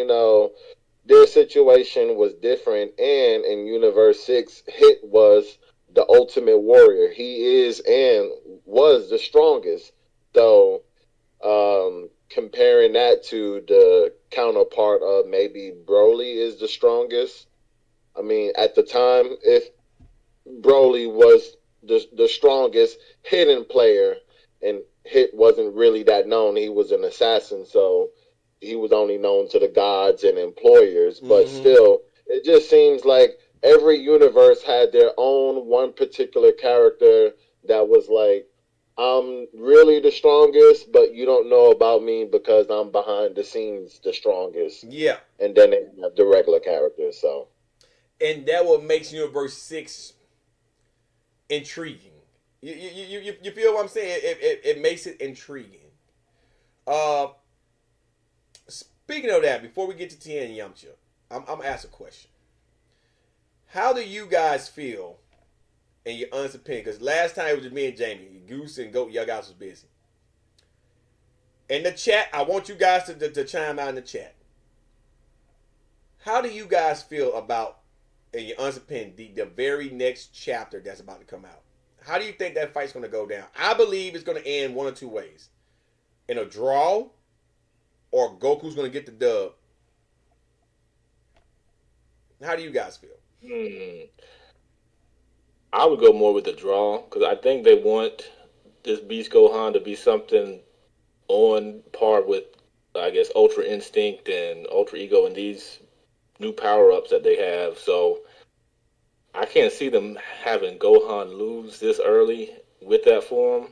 their situation was different, and in Universe 6, Hit was the ultimate warrior. He is and was the strongest. So comparing that to the counterpart of maybe Broly is the strongest. I mean, at the time, if Broly was the strongest hidden player, and Hit wasn't really that known, he was an assassin, so he was only known to the gods and employers. But still, it just seems like every universe had their own one particular character that was like, I'm really the strongest, but you don't know about me because I'm behind the scenes the strongest. Yeah. And then they have the regular characters, so. And that what makes Universe 6 intriguing. You feel what I'm saying? It makes it intriguing. Speaking of that, before we get to Tien and Yamcha, I'm going to ask a question. How do you guys feel in your honest opinion? Because last time it was just me and Jamie. Goose and Goat, y'all guys was busy. In the chat, I want you guys to chime out in the chat. How do you guys feel about, in your honest opinion, the very next chapter that's about to come out? How do you think that fight's going to go down? I believe it's going to end one or two ways. In a draw, or Goku's going to get the dub. How do you guys feel? I would go more with the draw, because I think they want this Beast Gohan to be something on par with, I guess, Ultra Instinct and Ultra Ego and these new power-ups that they have. So I can't see them having Gohan lose this early with that form.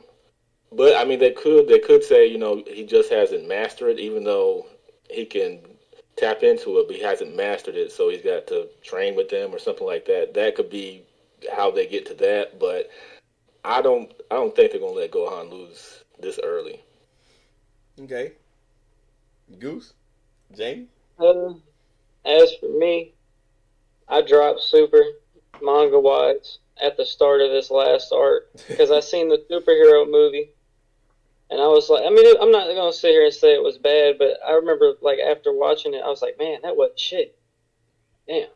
But I mean, they could say, he just hasn't mastered it, even though he can tap into it, but he hasn't mastered it, so he's got to train with them or something like that. That could be how they get to that, but I don't think they're gonna let Gohan lose this early. Okay. Goose? Jamie? As for me, I dropped Super manga-wise at the start of this last arc because I seen the superhero movie. And I was like, I mean, I'm not going to sit here and say it was bad, but I remember, like, after watching it, I was like, man, that wasn't shit. Damn.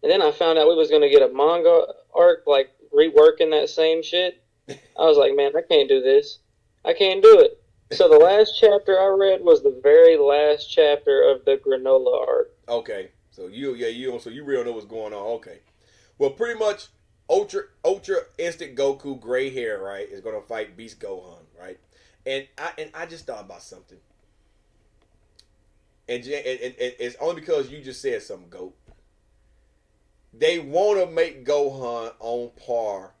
And then I found out we was going to get a manga arc, like, reworking that same shit. I was like, man, I can't do this. I can't do it. So the last chapter I read was the very last chapter of the Granola arc. Okay. So you really know what's going on. Okay. Well, pretty much, Ultra Instinct Goku, gray hair, right, is going to fight Beast Gohan, right? And I just thought about something. And it's only because you just said something, Goat. They want to make Gohan on par,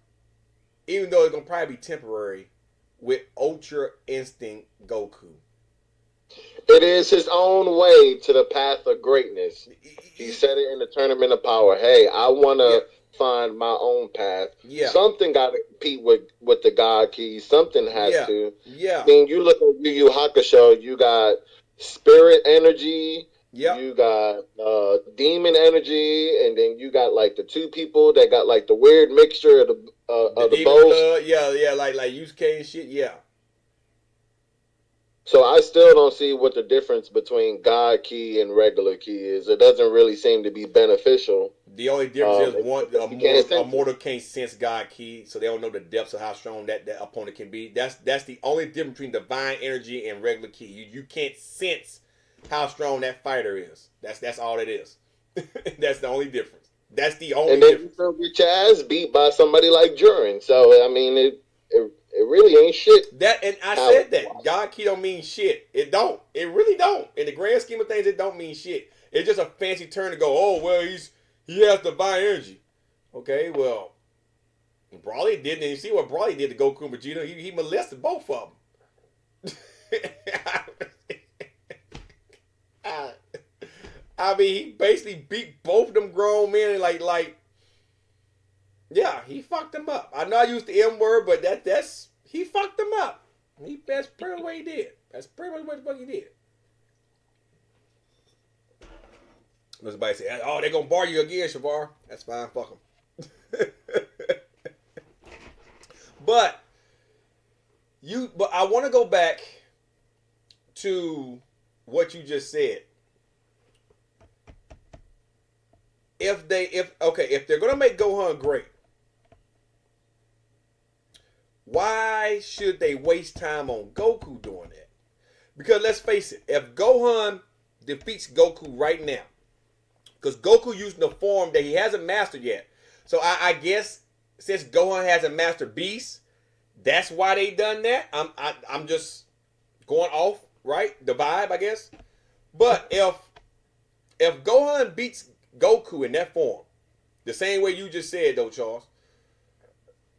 even though it's going to probably be temporary, with Ultra Instinct Goku. It is his own way to the path of greatness. He said it in the Tournament of Power. Hey, I want to find my own path. Yeah. Something got to compete with the God Keys. Something has to. Yeah. I mean, you look at Yu Yu Hakusho, you got spirit energy. Yep. You got demon energy, and then you got like the two people that got like the weird mixture of the both. Like Yusuke and shit. Yeah. So I still don't see what the difference between God Key and regular Key is. It doesn't really seem to be beneficial. The only difference is a mortal can't sense God Key, so they don't know the depths of how strong that opponent can be. That's the only difference between divine energy and regular Key. You can't sense how strong that fighter is. That's all it is. That's the only difference. That's the only difference. And then you still get your ass beat by somebody like Durin. So I mean, it really ain't shit. That, and I said that God Key don't mean shit. It don't. It really don't. In the grand scheme of things, it don't mean shit. It's just a fancy term to go, oh well, he has divine energy. Okay, well, Broly didn't. And you see what Broly did to Goku and Vegeta? He molested both of them. I mean, he basically beat both of them grown men. Yeah, he fucked them up. I know I used the M word, but that's he fucked them up. That's pretty much what he did. That's pretty much what he did. Somebody say, "Oh, they're gonna bar you again, Savar." That's fine. Fuck them. But I want to go back to what you just said. If they're gonna make Gohan great, why should they waste time on Goku doing that? Because let's face it, if Gohan defeats Goku right now, because Goku using the form that he hasn't mastered yet, so I guess since Gohan hasn't mastered Beast, that's why they done that. I'm just going off the vibe, I guess. But if Gohan beats Goku in that form, the same way you just said though, Charles.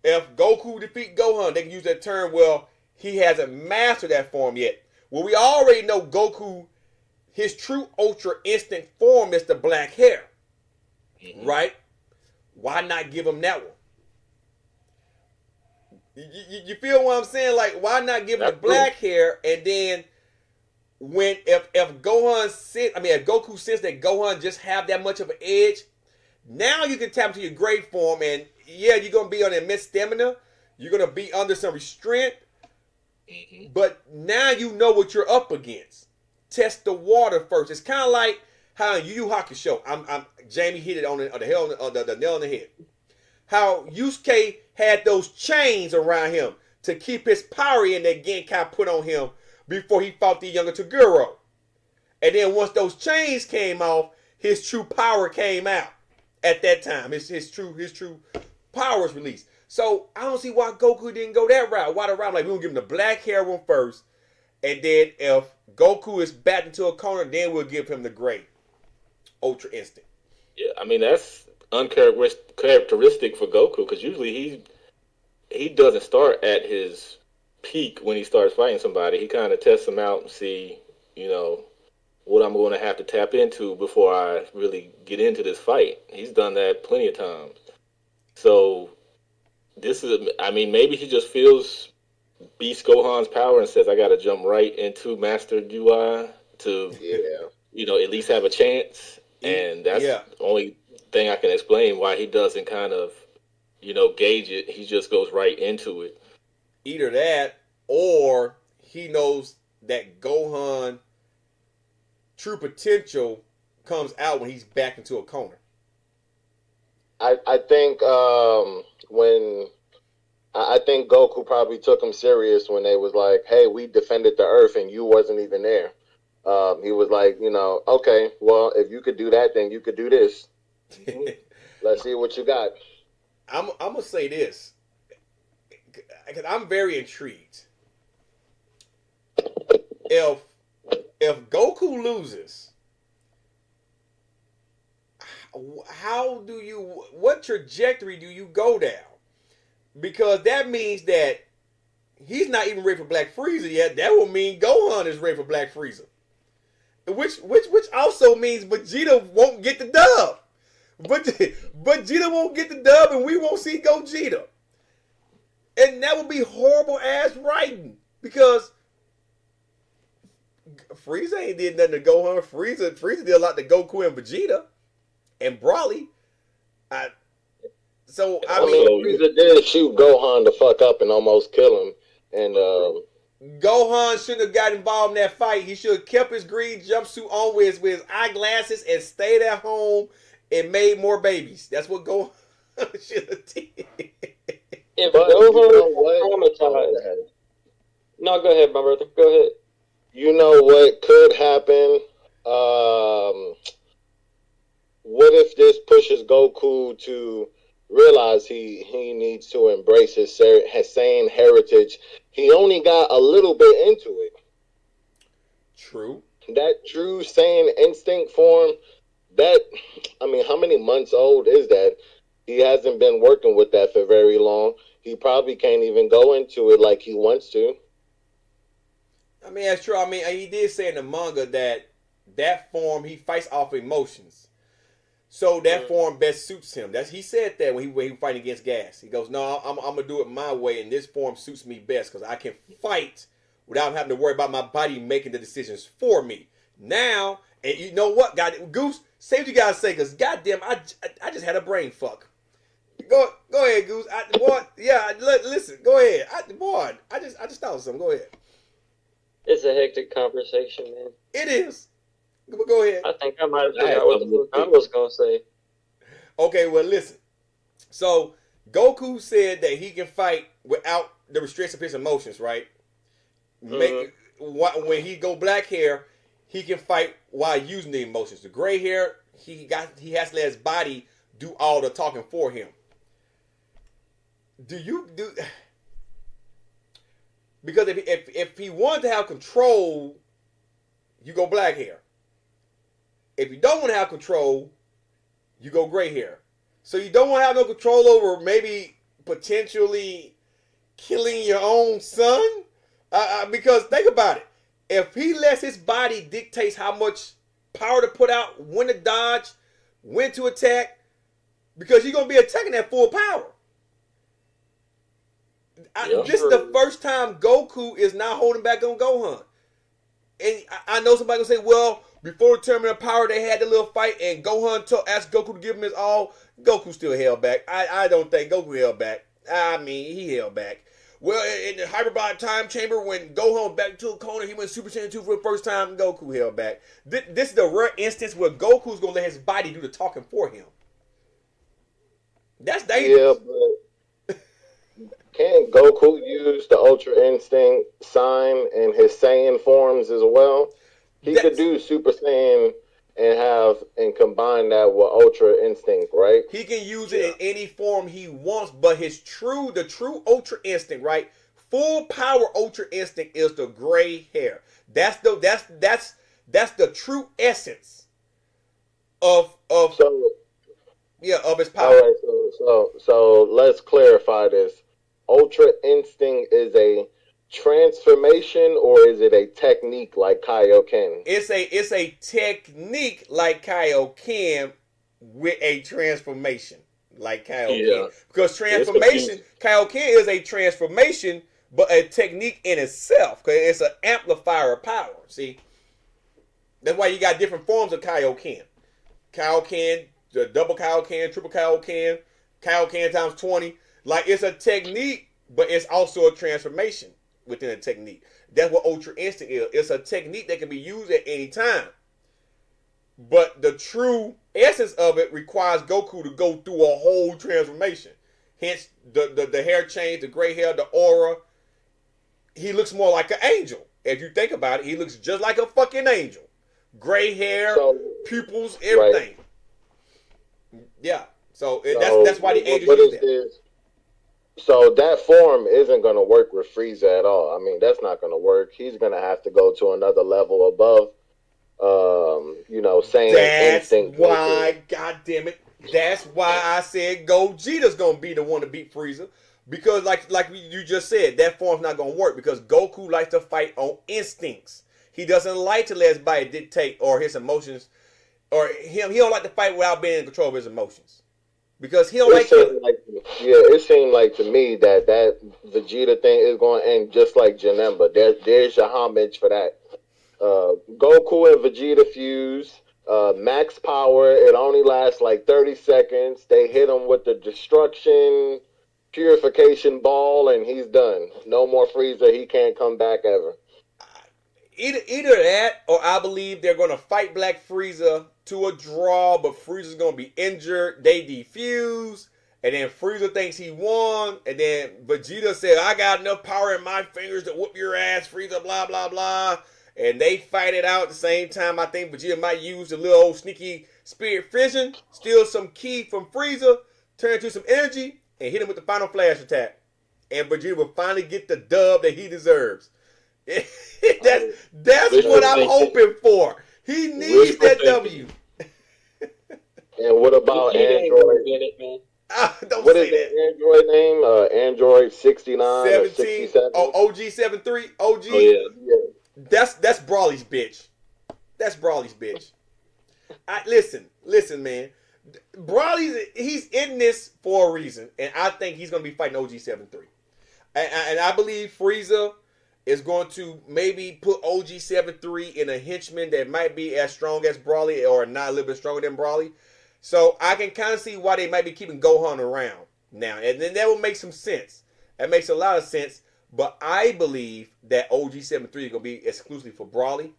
If Goku defeat Gohan, they can use that term, well, he hasn't mastered that form yet. Well, we already know Goku, his true Ultra Instinct form is the black hair. Mm-hmm. Right? Why not give him that one? You feel what I'm saying? Like, why not give him the black hair, and then if Goku senses that Gohan just have that much of an edge, now you can tap into your great form, and yeah, you're gonna be on immense stamina. You're gonna be under some restraint, but now you know what you're up against. Test the water first. It's kind of like how in Yu Yu Hakusho, Jamie hit it on the nail on the head. How Yusuke had those chains around him to keep his power in that Genkai put on him before he fought the younger Toguro. And then once those chains came off, his true power came out at that time. His true power was released. So I don't see why Goku didn't go that route. Why the route? Like, we will give him the black hair one first, and then if Goku is backed into a corner, then we'll give him the gray Ultra Instinct. Yeah, I mean, that's uncharacteristic for Goku, because usually he doesn't start at his peak when he starts fighting somebody. He kind of tests them out and see, what I'm going to have to tap into before I really get into this fight. He's done that plenty of times. So maybe he just feels Beast Gohan's power and says, "I got to jump right into Master UI to, at least have a chance." And that's the only thing I can explain why he doesn't kind of, gauge it. He just goes right into it. Either that, or he knows that Gohan true potential comes out when he's backed into a corner. I think I think Goku probably took him serious when they was like, "Hey, we defended the Earth and you wasn't even there." He was like, okay, well, if you could do that, then you could do this. Let's see what you got. I'm gonna say this because I'm very intrigued. If Goku loses, what trajectory do you go down? Because that means that he's not even ready for Black Frieza yet. That will mean Gohan is ready for Black Frieza. Which also means Vegeta won't get the dub. But Vegeta won't get the dub and we won't see Gogeta. And that would be horrible ass writing. Because Frieza ain't did nothing to Gohan. Frieza did a lot to Goku and Vegeta. And Broly. I mean Frieza did shoot Gohan the fuck up and almost kill him. And Gohan shouldn't have got involved in that fight. He should have kept his green jumpsuit on with his eyeglasses and stayed at home and made more babies. That's what Gohan should have did. If Gohan was traumatized. No, go ahead, my brother. Go ahead. You know what could happen? What if this pushes Goku to realize he needs to embrace his Saiyan heritage? He only got a little bit into it. True. That true Saiyan instinct form, how many months old is that? He hasn't been working with that for very long. He probably can't even go into it like he wants to. I mean, that's true. I mean, he did say in the manga that form, he fights off emotions. So that form best suits him. He said that when he fighting against Gas. He goes, "No, I'm gonna do it my way, and this form suits me best because I can fight without having to worry about my body making the decisions for me." Now, and you know what, God, Goose, say what you gotta say, because goddamn, I just had a brain fuck. Go ahead, Goose. Listen, go ahead. I just thought of something. Go ahead. It's a hectic conversation, man. It is. Go ahead. I think I might have forgot what the fuck I was going to say. Okay, well, listen. So, Goku said that he can fight without the restriction of his emotions, right? When he go black hair, he can fight while using the emotions. The gray hair, he has to let his body do all the talking for him. Because if he wanted to have control, you go black hair. If you don't want to have control, you go gray hair. So you don't want to have no control over maybe potentially killing your own son? Because think about it. If he lets his body dictate how much power to put out, when to dodge, when to attack, because you're going to be attacking at full power. This is the first time Goku is not holding back on Gohan. And I know somebody going to say, well, before the Tournament of Power, they had the little fight, and Gohan asked Goku to give him his all. Goku still held back. I don't think Goku held back. I mean, he held back. Well, in the Hyperbolic Time Chamber, when Gohan went back into a corner, he went Super Saiyan 2 for the first time, Goku held back. This is the rare instance where Goku's going to let his body do the talking for him. That's dangerous. Yeah, but can't Goku use the Ultra Instinct sign in his Saiyan forms as well? He could do Super Saiyan and combine that with Ultra Instinct, right? He can use it in any form he wants, but the true Ultra Instinct, right? Full power Ultra Instinct is the gray hair. That's the true essence of his power. All right, so let's clarify this. Ultra Instinct is a transformation, or is it a technique like Kaioken? It's a technique like Kaioken with a transformation like Kaioken. Yeah. Because Kaioken is a transformation, but a technique in itself, because it's an amplifier of power. See, that's why you got different forms of Kaioken. Kaioken, the double Kaioken, triple Kaioken, Kaioken times 20. Like, it's a technique, but it's also a transformation within a technique. That's what Ultra Instinct is. It's a technique that can be used at any time. But the true essence of it requires Goku to go through a whole transformation. Hence, the hair change, the gray hair, the aura. He looks more like an angel. If you think about it, he looks just like a fucking angel. Gray hair, pupils, everything. Right. Yeah. So that's why the angels use that. So that form isn't going to work with Frieza at all. I mean, that's not going to work. He's going to have to go to another level above, saying that's why, goddamn it, that's why I said Gogeta's going to be the one to beat Frieza. Because like you just said, that form's not going to work because Goku likes to fight on instincts. He doesn't like to let his body dictate or his emotions, or he don't like to fight without being in control of his emotions. Because he don't it seemed like to me that Vegeta thing is going to end just like Janemba. There's your homage for that. Goku and Vegeta fuse, max power. It only lasts like 30 seconds. They hit him with the destruction purification ball, and he's done. No more Frieza. He can't come back ever. Either that, or I believe they're going to fight Black Frieza to a draw, but Frieza's going to be injured. They defuse, and then Frieza thinks he won, and then Vegeta said, I got enough power in my fingers to whoop your ass, Frieza, blah, blah, blah. And they fight it out at the same time. I think Vegeta might use a little old sneaky spirit fission, steal some ki from Frieza, turn into some energy, and hit him with the final flash attack. And Vegeta will finally get the dub that he deserves. That's what I'm hoping for. He needs that W. And what about Android? What is the Android name? Android 69 17, or 67? Oh, OG 73. OG. Oh, yeah. That's Brawly's bitch. That's Brawly's bitch. Listen, man. Brawly's he's in this for a reason, and I think he's gonna be fighting OG 73. And I believe Frieza is going to maybe put OG 73 in a henchman that might be as strong as Brawly or not a little bit stronger than Brawly. So I can kind of see why they might be keeping Gohan around now. And then that will make some sense. That makes a lot of sense. But I believe that OG 73 is going to be exclusively for Brawly.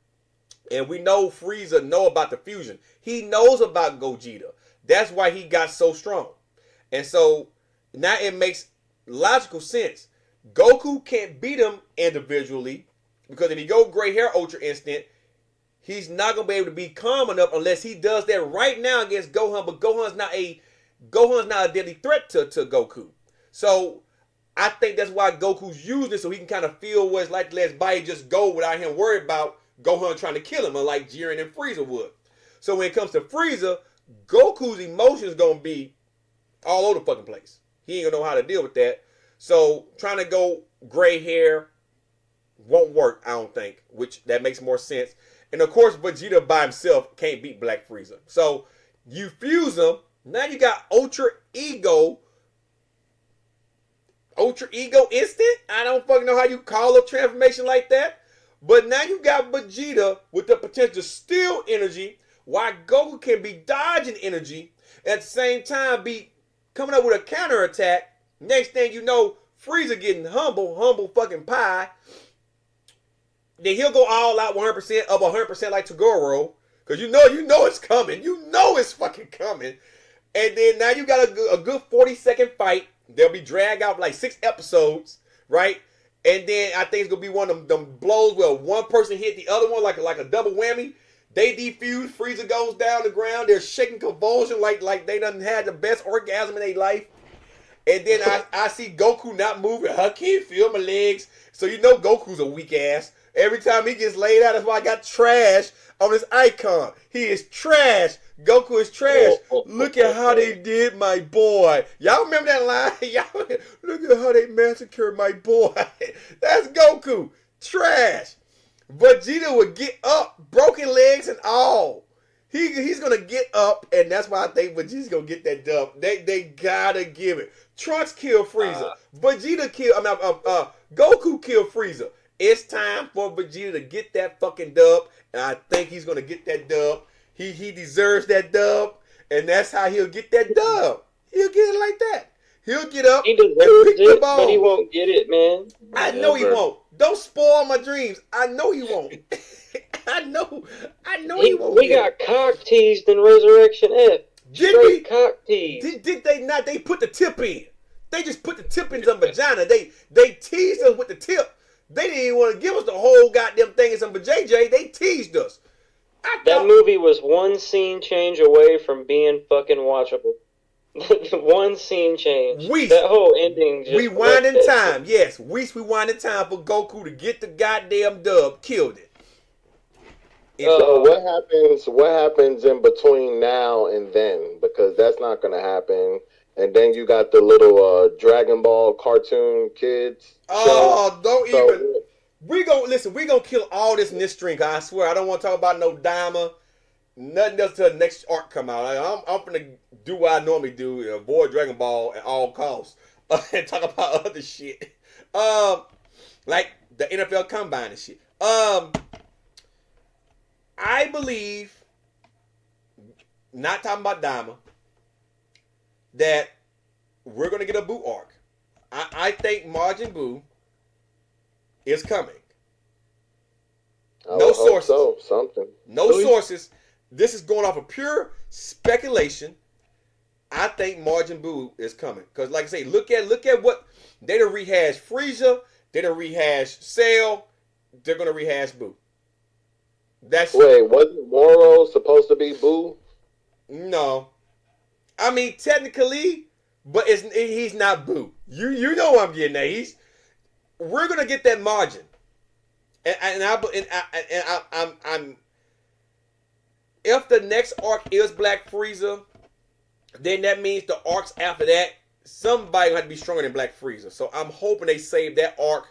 And we know Frieza know about the fusion. He knows about Gogeta. That's why he got so strong. And so now it makes logical sense. Goku can't beat him individually because if he go gray hair Ultra Instinct, he's not gonna be able to be calm enough unless he does that right now against Gohan. But Gohan's not a deadly threat to Goku. So I think that's why Goku's using it so he can kind of feel what it's like to let his body just go without him worried about Gohan trying to kill him, like Jiren and Frieza would. So when it comes to Frieza, Goku's emotions gonna be all over the fucking place. He ain't gonna know how to deal with that. So trying to go gray hair won't work, I don't think, which that makes more sense. And of course, Vegeta by himself can't beat Black Frieza. So you fuse them. Now you got Ultra Ego Instant. I don't fucking know how you call a transformation like that. But now you got Vegeta with the potential to steal energy while Goku can be dodging energy. At the same time be coming up with a counterattack. Next thing you know, Frieza getting humble fucking pie. Then he'll go all out 100%, up 100% like Toguro. Because you know it's coming. You know it's fucking coming. And then now you got a good 40-second fight. They'll be dragged out for like 6 episodes, right? And then I think it's going to be one of them blows where one person hit the other one like a double whammy. They defuse. Frieza goes down the ground. They're shaking convulsion like they done had the best orgasm in their life. And then I see Goku not moving. I can't feel my legs. So you know Goku's a weak ass. Every time he gets laid out, that's why I got trash on his icon. He is trash. Goku is trash. Look at how they did my boy. Y'all remember that line? Y'all look at how they massacred my boy. That's Goku. Trash. Vegeta would get up, broken legs and all. He's gonna get up, and that's why I think Vegeta's gonna get that dub. They gotta give it. Trunks kill Frieza. Vegeta kill. Goku killed Frieza. It's time for Vegeta to get that fucking dub, and I think he's gonna get that dub. He deserves that dub, and that's how he'll get that dub. He'll get it like that. He'll get up. He deserves it, but he won't get it, man. I know he won't. Don't spoil my dreams. I know he won't. I know he won't. We got cock teased in Resurrection F. Did we? Cock teased. Did they not? They put the tip in. They just put the tip in some vagina. They teased us with the tip. They didn't even want to give us the whole goddamn thing in some JJ. They teased us. That movie was one scene change away from being fucking watchable. One scene change. That whole ending just rewind in time. Yes, we rewind in time for Goku to get the goddamn dub. Killed it. So what happens in between now and then? Because that's not going to happen. And then you got the little Dragon Ball cartoon kids. Oh, don't even. We gonna kill all this in this stream. I swear, I don't want to talk about no Daima. Nothing else till the next arc come out. I'm gonna do what I normally do, avoid Dragon Ball at all costs, and talk about other shit. Like the NFL Combine and shit. I believe, not talking about Daima, that we're gonna get a Buu arc. I think Majin Buu is coming. No sources. So. Something. No sources. This is going off of pure speculation. I think Majin Buu is coming. Because like I say, look at what they done rehash Frieza, they done rehash Cell, they're gonna rehash Buu. Wait, wasn't Moro supposed to be Buu? No. I mean technically, but he's not Buu. You know what I'm getting at. We're gonna get that margin. I'm if the next arc is Black Frieza, then that means the arcs after that, somebody will have to be stronger than Black Frieza. So I'm hoping they save that arc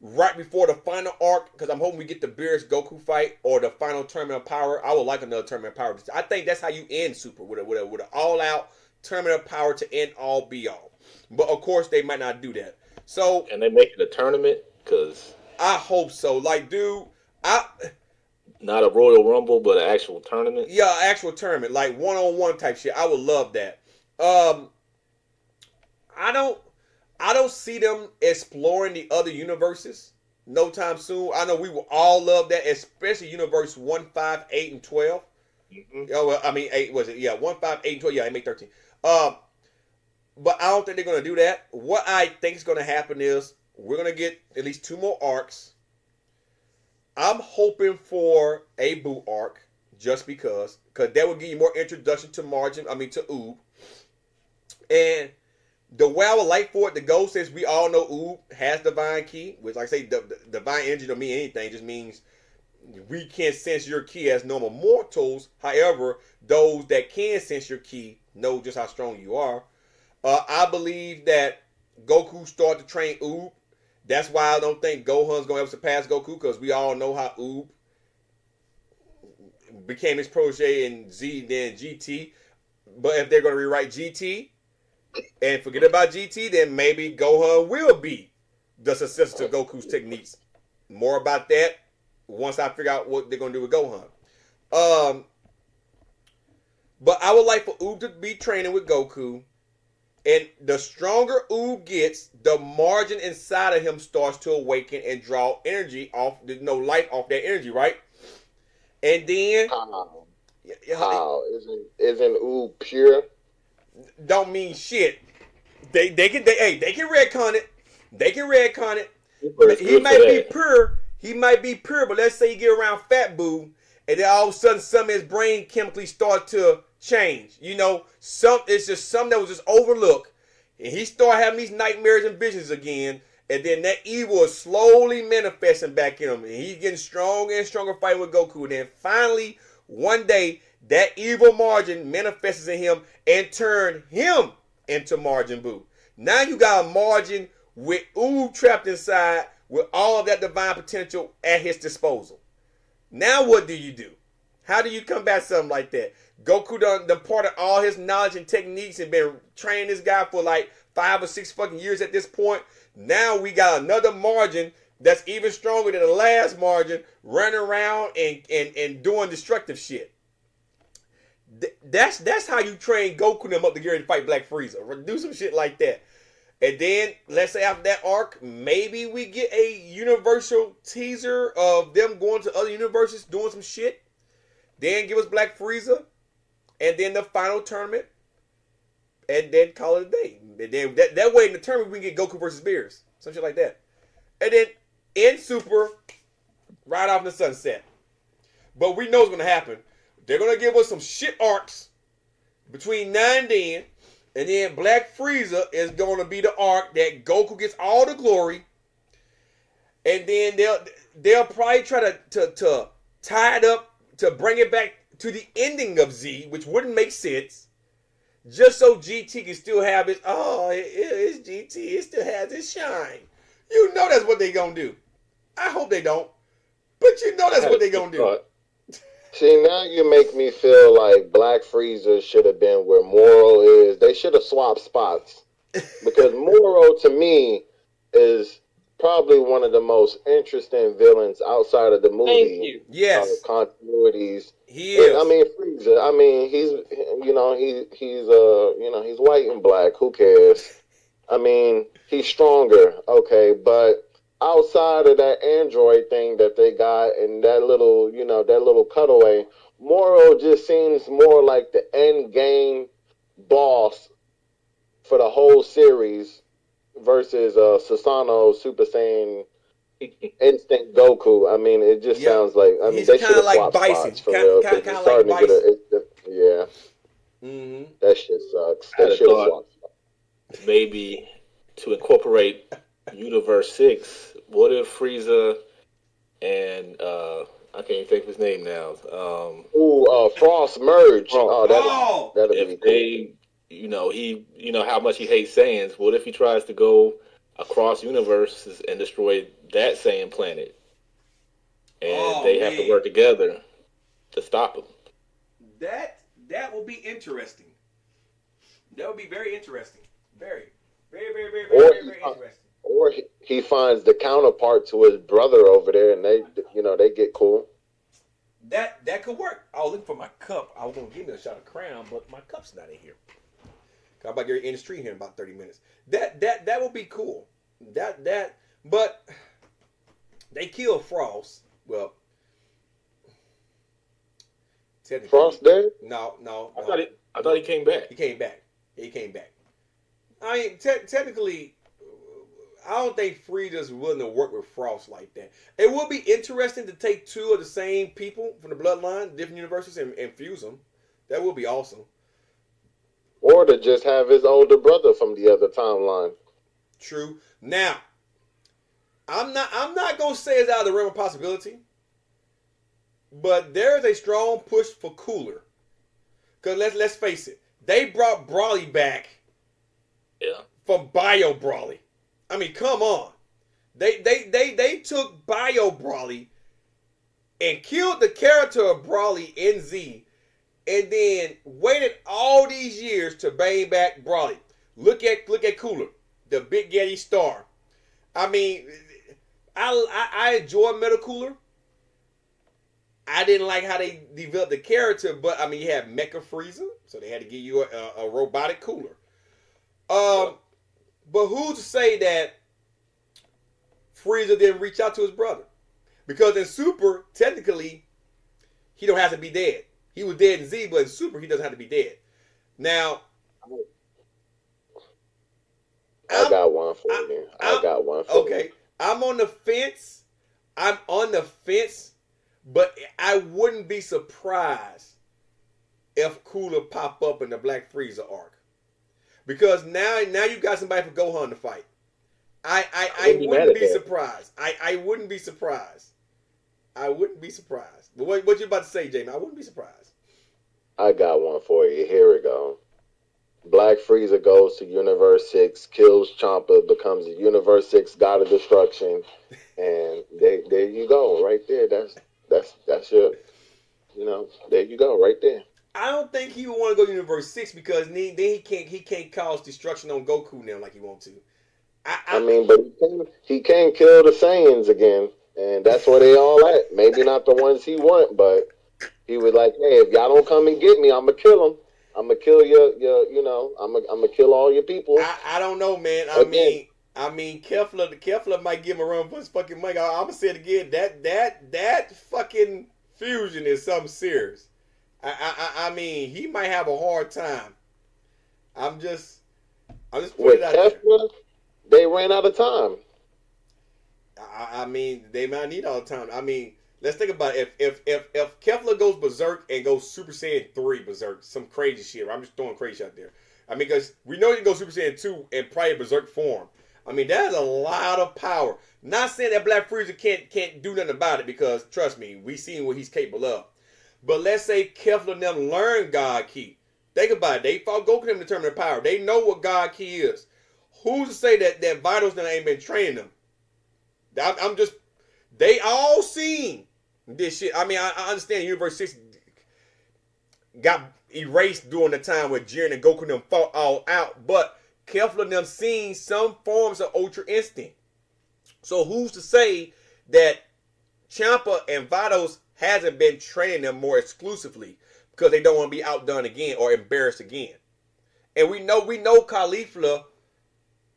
right before the final arc, because I'm hoping we get the Beerus Goku fight or the final Tournament of Power. I would like another Tournament of Power. I think that's how you end Super, with an all-out Tournament of Power to end all be all. But of course, they might not do that. So can they make it a tournament? Because I hope so. Like, dude, not a Royal Rumble, but an actual tournament. Yeah, actual tournament, like one-on-one type shit. I would love that. I don't see them exploring the other universes no time soon. I know we will all love that, especially Universe 1, 5, 8, and 12. Mm-hmm. Oh, well, I mean 8 was it? Yeah, 1, 5, 8, and 12. Yeah, I make 13. But I don't think they're gonna do that. What I think is gonna happen is we're gonna get at least 2 more arcs. I'm hoping for a Buu arc, just because that will give you more introduction to Oob. And the way I would like for it to go, since we all know Oob has Divine Ki, which, like I say, the Divine Energy don't mean anything, just means we can't sense your Ki as normal mortals. However, those that can sense your Ki know just how strong you are. I believe that Goku started to train Oob. That's why I don't think Gohan's going to ever surpass Goku, because we all know how Oob became his protege in Z, then GT. But if they're going to rewrite GT and forget about GT, then maybe Gohan will be the successor to Goku's techniques. More about that once I figure out what they're going to do with Gohan. But I would like for Oob to be training with Goku. And the stronger Oob gets, the margin inside of him starts to awaken and draw energy off, life off that energy, right? And then how isn't Oob pure? Don't mean shit. They can retcon it. They can retcon it. He might be pure. He might be pure, but let's say you get around Fat Boo, and then all of a sudden some of his brain chemically start to change. It's just something that was just overlooked, and he started having these nightmares and visions again, and then that evil is slowly manifesting back in him, and he's getting stronger and stronger fighting with Goku, and then finally one day that evil margin manifests in him and turn him into Majin Buu. Now you got a margin with Oob trapped inside with all of that divine potential at his disposal. Now what do you do? How do you combat something like that? Goku done imparted all his knowledge and techniques and been training this guy for like 5 or 6 fucking years at this point. Now we got another margin that's even stronger than the last margin, running around and doing destructive shit. That's how you train Goku and them up to get ready to fight Black Frieza. Do some shit like that. And then, let's say after that arc, maybe we get a universal teaser of them going to other universes, doing some shit. Then give us Black Frieza. And then the final tournament. And then call it a day. And then that way in the tournament, we can get Goku versus Beerus. Some shit like that. And then in Super, right off in the sunset. But we know what's going to happen. They're going to give us some shit arcs between now and then. And then Black Frieza is going to be the arc that Goku gets all the glory. And then they'll probably try to tie it up to bring it back to the ending of Z, which wouldn't make sense. Just so GT can still have its, it's GT. It still has its shine. You know that's what they're going to do. I hope they don't. But you know that's what they're going to do. See, now you make me feel like Black Frieza should have been where Moro is. They should have swapped spots. Because Moro, to me, is probably one of the most interesting villains outside of the movie. Thank you. Yes. Continuities. He is. I mean, Frieza. I mean, he's he's white and black. Who cares? I mean, he's stronger. Okay, but outside of that android thing that they got and that little cutaway, Moro just seems more like the end game boss for the whole series versus Susanoo Super Saiyan Instinct Goku. I mean, it just sounds like, I mean, they should have swapped spots for real. Kind of like Bison. Yeah. Mm-hmm. That shit sucks. They should have swapped spots. Maybe to incorporate Universe 6, what if Frieza and I can't even think of his name now. Frost merge. That'd be cool. You know how much he hates Saiyans. What if he tries to go across universes and destroy that Saiyan planet, and they have to work together to stop him? That will be interesting. That would be very interesting. Very very interesting. Or he finds the counterpart to his brother over there, and they get cool. That could work. I was looking for my cup. I was gonna give me a shot of Crown, but my cup's not in here. I'm about to get in the street here in about 30 minutes. That would be cool. But they killed Frost. Well, technically, Frost dead? No. I thought he came back. He came back. I mean, technically, I don't think Frieda's willing to work with Frost like that. It would be interesting to take two of the same people from the bloodline, different universes, and fuse them. That would be awesome. Or to just have his older brother from the other timeline. True. Now, I'm not gonna say it's out of the realm of possibility, but there is a strong push for Cooler. Cause let's face it, they brought Brawly back. Yeah. From Bio Brawly. I mean, come on. They took Bio Brawly and killed the character of Brawly in Z, and then waited all these years to bring back Brawly. Look at Cooler, the Big Daddy star. I mean, I enjoy Metal Cooler. I didn't like how they developed the character, but I mean, you have Mecha Frieza, so they had to give you a robotic Cooler. But who's to say that Frieza didn't reach out to his brother? Because in Super, technically, he don't have to be dead. He was dead in Z, but in Super, he doesn't have to be dead. Now, I got one for you. Okay, I'm on the fence. But I wouldn't be surprised if Cooler pop up in the Black Frieza arc. Because now you got somebody for Gohan to fight. I wouldn't be surprised. I wouldn't be surprised. I wouldn't be surprised. But what you about to say, Jamie? I wouldn't be surprised. I got one for you. Here we go. Black Frieza goes to Universe 6, kills Champa, becomes a Universe 6 God of Destruction, and there you go, right there. That's your, there you go, right there. I don't think he would want to go to Universe 6 because then he can't cause destruction on Goku now like he wants to. I mean, but he can kill the Saiyans again, and that's where they all at. Maybe not the ones he want, but he was like, hey, if y'all don't come and get me, I'm gonna kill them. I'm gonna kill I'm gonna kill all your people. I don't know, man. I mean, Kefla might give him a run for his fucking money. I'm gonna say it again. That fucking fusion is something serious. I mean, he might have a hard time. I'm just putting it out Kefla, they ran out of time. I mean, they might need all the time. I mean, let's think about it. If Kefla goes berserk and goes Super Saiyan 3 berserk, some crazy shit. I'm just throwing crazy out there. I mean, because we know he can go Super Saiyan 2 in probably berserk form. I mean, that is a lot of power. Not saying that Black Frieza can't do nothing about it, because trust me, we seen what he's capable of. But let's say Kefla and them learn God Ki. Think about it. They fought Goku to determine their power. They know what God Ki is. Who's to say that Vitals then ain't been training them? They all seen this shit. I mean, I understand Universe 6 got erased during the time where Jiren and Goku and them fought all out, but Kefla and them seen some forms of Ultra Instinct. So who's to say that Champa and Vitals hasn't been training them more exclusively because they don't want to be outdone again or embarrassed again? And we know Caulifla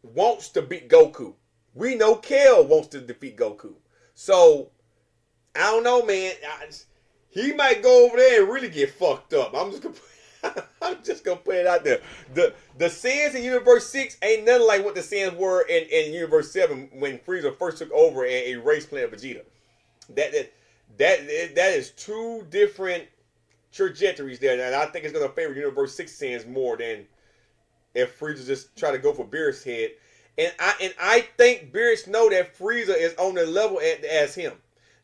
wants to beat Goku. We know Kale wants to defeat Goku. So, I don't know, man. He might go over there and really get fucked up. I'm just gonna put it out there. The Saiyans in Universe 6 ain't nothing like what the Saiyans were in Universe 7 when Frieza first took over and erased Planet Vegeta. That is two different trajectories there, and I think it's gonna favor Universe 6 Saiyans more than if Frieza just try to go for Beerus' head. And I think Beerus know that Frieza is on the level as him.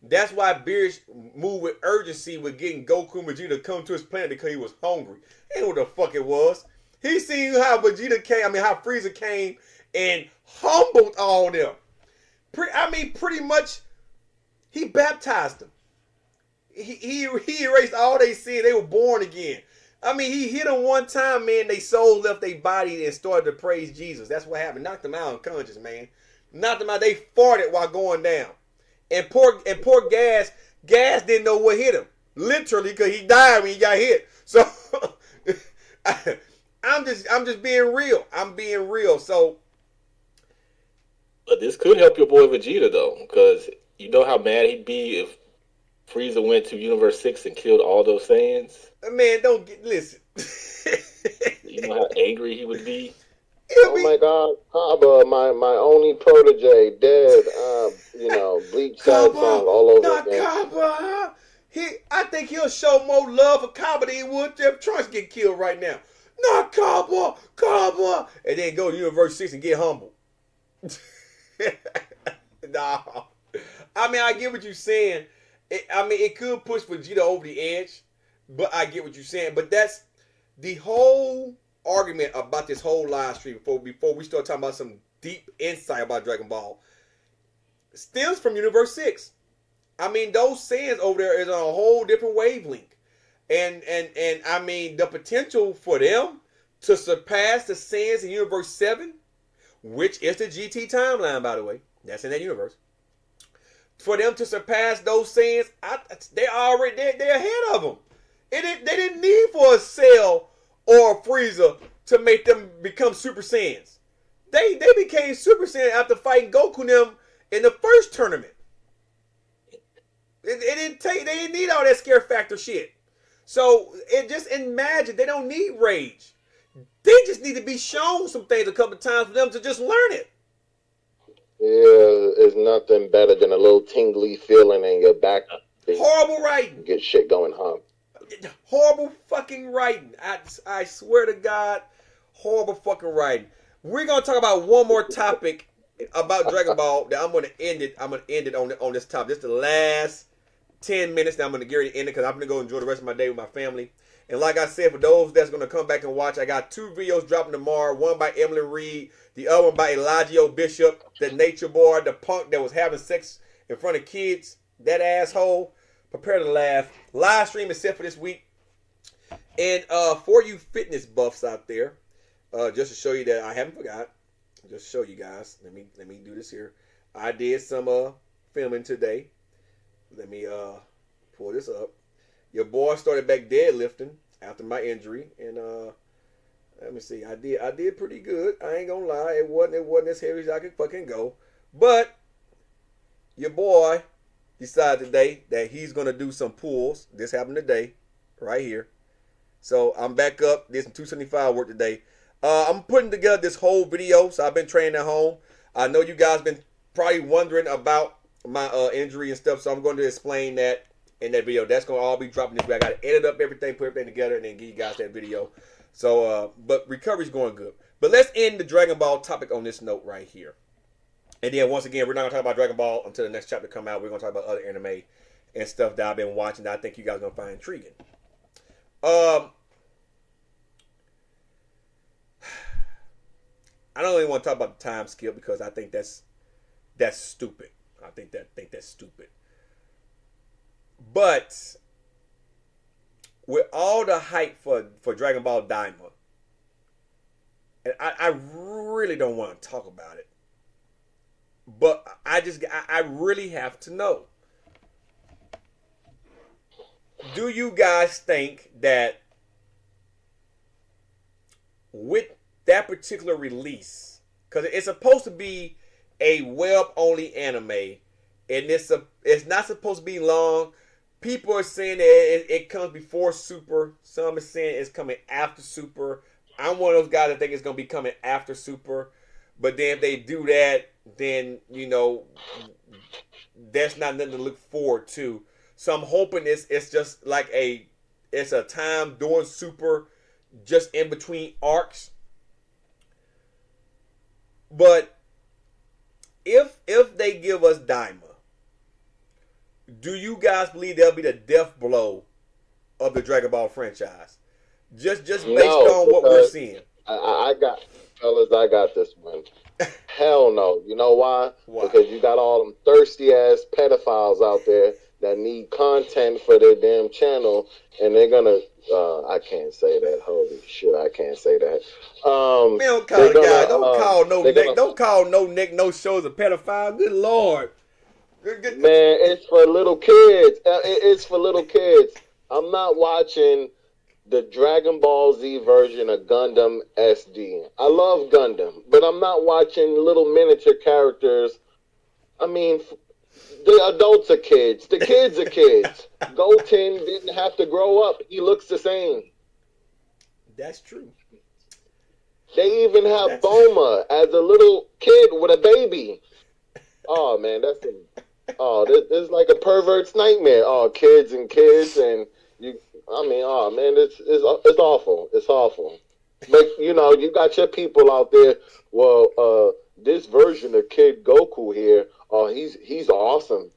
That's why Beerus moved with urgency with getting Goku and Vegeta to come to his planet, because he was hungry. Ain't what the fuck it was. He seen how how Frieza came and humbled all them. Pretty much, he baptized them. He erased all they sins. They were born again. I mean, he hit them one time, man. They soul left their body and started to praise Jesus. That's what happened. Knocked them out unconscious, man. Knocked them out. They farted while going down. And poor Gas didn't know what hit him. Literally, because he died when he got hit. So I'm just being real. I'm being real. So, but this could help your boy Vegeta though, because you know how mad he'd be if Frieza went to Universe 6 and killed all those Saiyans. Man, listen. You know how angry he would be. Oh my God, Kaba, my only protege, dead. Bleach sad song all over not again. Kaba. I think he'll show more love for Kaba than he would if Trunks get killed right now. Not Kaba, and then go to Universe 6 and get humble. No, I mean, I get what you're saying. It could push Vegeta over the edge, but I get what you're saying. But that's the whole argument about this whole live stream before we start talking about some deep insight about Dragon Ball stems from Universe 6. I mean, those Saiyans over there is on a whole different wavelength. And I mean, the potential for them to surpass the Saiyans in Universe 7, which is the GT timeline, by the way. That's in that universe. For them to surpass those Saiyans, they're ahead of them. They didn't need for a Cell or a Frieza to make them become Super Saiyans. They became Super Saiyan after fighting Goku and them in the first tournament. They didn't need all that scare factor shit. So imagine they don't need rage. They just need to be shown some things a couple of times for them to just learn it. Yeah, it's nothing better than a little tingly feeling in your back. Horrible writing. Get shit going, huh? Horrible fucking writing. I swear to God, horrible fucking writing. We're gonna talk about one more topic about Dragon Ball. That I'm gonna end it on this topic. This is the last 10 minutes. That I'm gonna get ready to end it because I'm gonna go enjoy the rest of my day with my family. And like I said, for those that's gonna come back and watch, I got 2 videos dropping tomorrow. One by Emily Reed, the other one by Elijah Bishop, the nature boy, the punk that was having sex in front of kids. That asshole. Prepare to laugh. Live stream is set for this week. And for you fitness buffs out there, just to show you that I haven't forgot, just show you guys. Let me do this here. I did some filming today. Let me pull this up. Your boy started back deadlifting after my injury, and let me see. I did pretty good. I ain't gonna lie. It wasn't as heavy as I could fucking go. But your boy decided today that he's gonna do some pulls. This happened today, right here. So I'm back up. Did some 275 work today. I'm putting together this whole video. So I've been training at home. I know you guys been probably wondering about my injury and stuff. So I'm going to explain that in that video. That's going to all be dropping this way. I got to edit up everything, put everything together, and then give you guys that video. So, but recovery's going good. But let's end the Dragon Ball topic on this note right here. And then once again, we're not going to talk about Dragon Ball until the next chapter come out. We're going to talk about other anime and stuff that I've been watching that I think you guys are going to find intriguing. I don't really want to talk about the time skip because I think that's stupid. I think that's stupid. But with all the hype for Dragon Ball Daima, and I really don't want to talk about it, but I really have to know. Do you guys think that with that particular release, because it's supposed to be a web-only anime, and it's not supposed to be long. People are saying that it comes before Super. Some are saying it's coming after Super. I'm one of those guys that think it's going to be coming after Super. But then if they do that, then, you know, that's not nothing to look forward to. So I'm hoping it's just like it's a time during Super, just in between arcs. But if they give us Daima, do you guys believe that'll be the death blow of the Dragon Ball franchise? Just based on what we're seeing. I got this one. Hell no. You know why? Because you got all them thirsty ass pedophiles out there that need content for their damn channel, and they're gonna. I can't say that. Holy shit, I can't say that. Man, don't call the guy. Don't call no Nick, no shows a pedophile. Good Lord. Man, it's for little kids. It's for little kids. I'm not watching the Dragon Ball Z version of Gundam SD. I love Gundam, but I'm not watching little miniature characters. I mean, the adults are kids. The kids are kids. Goten didn't have to grow up. He looks the same. That's true. They even have Boma as a little kid with a baby. Oh, man, this is like a pervert's nightmare. Oh, kids and you. I mean, oh man, it's awful. It's awful. But you know, you got your people out there. Well, this version of Kid Goku here. Oh, he's awesome.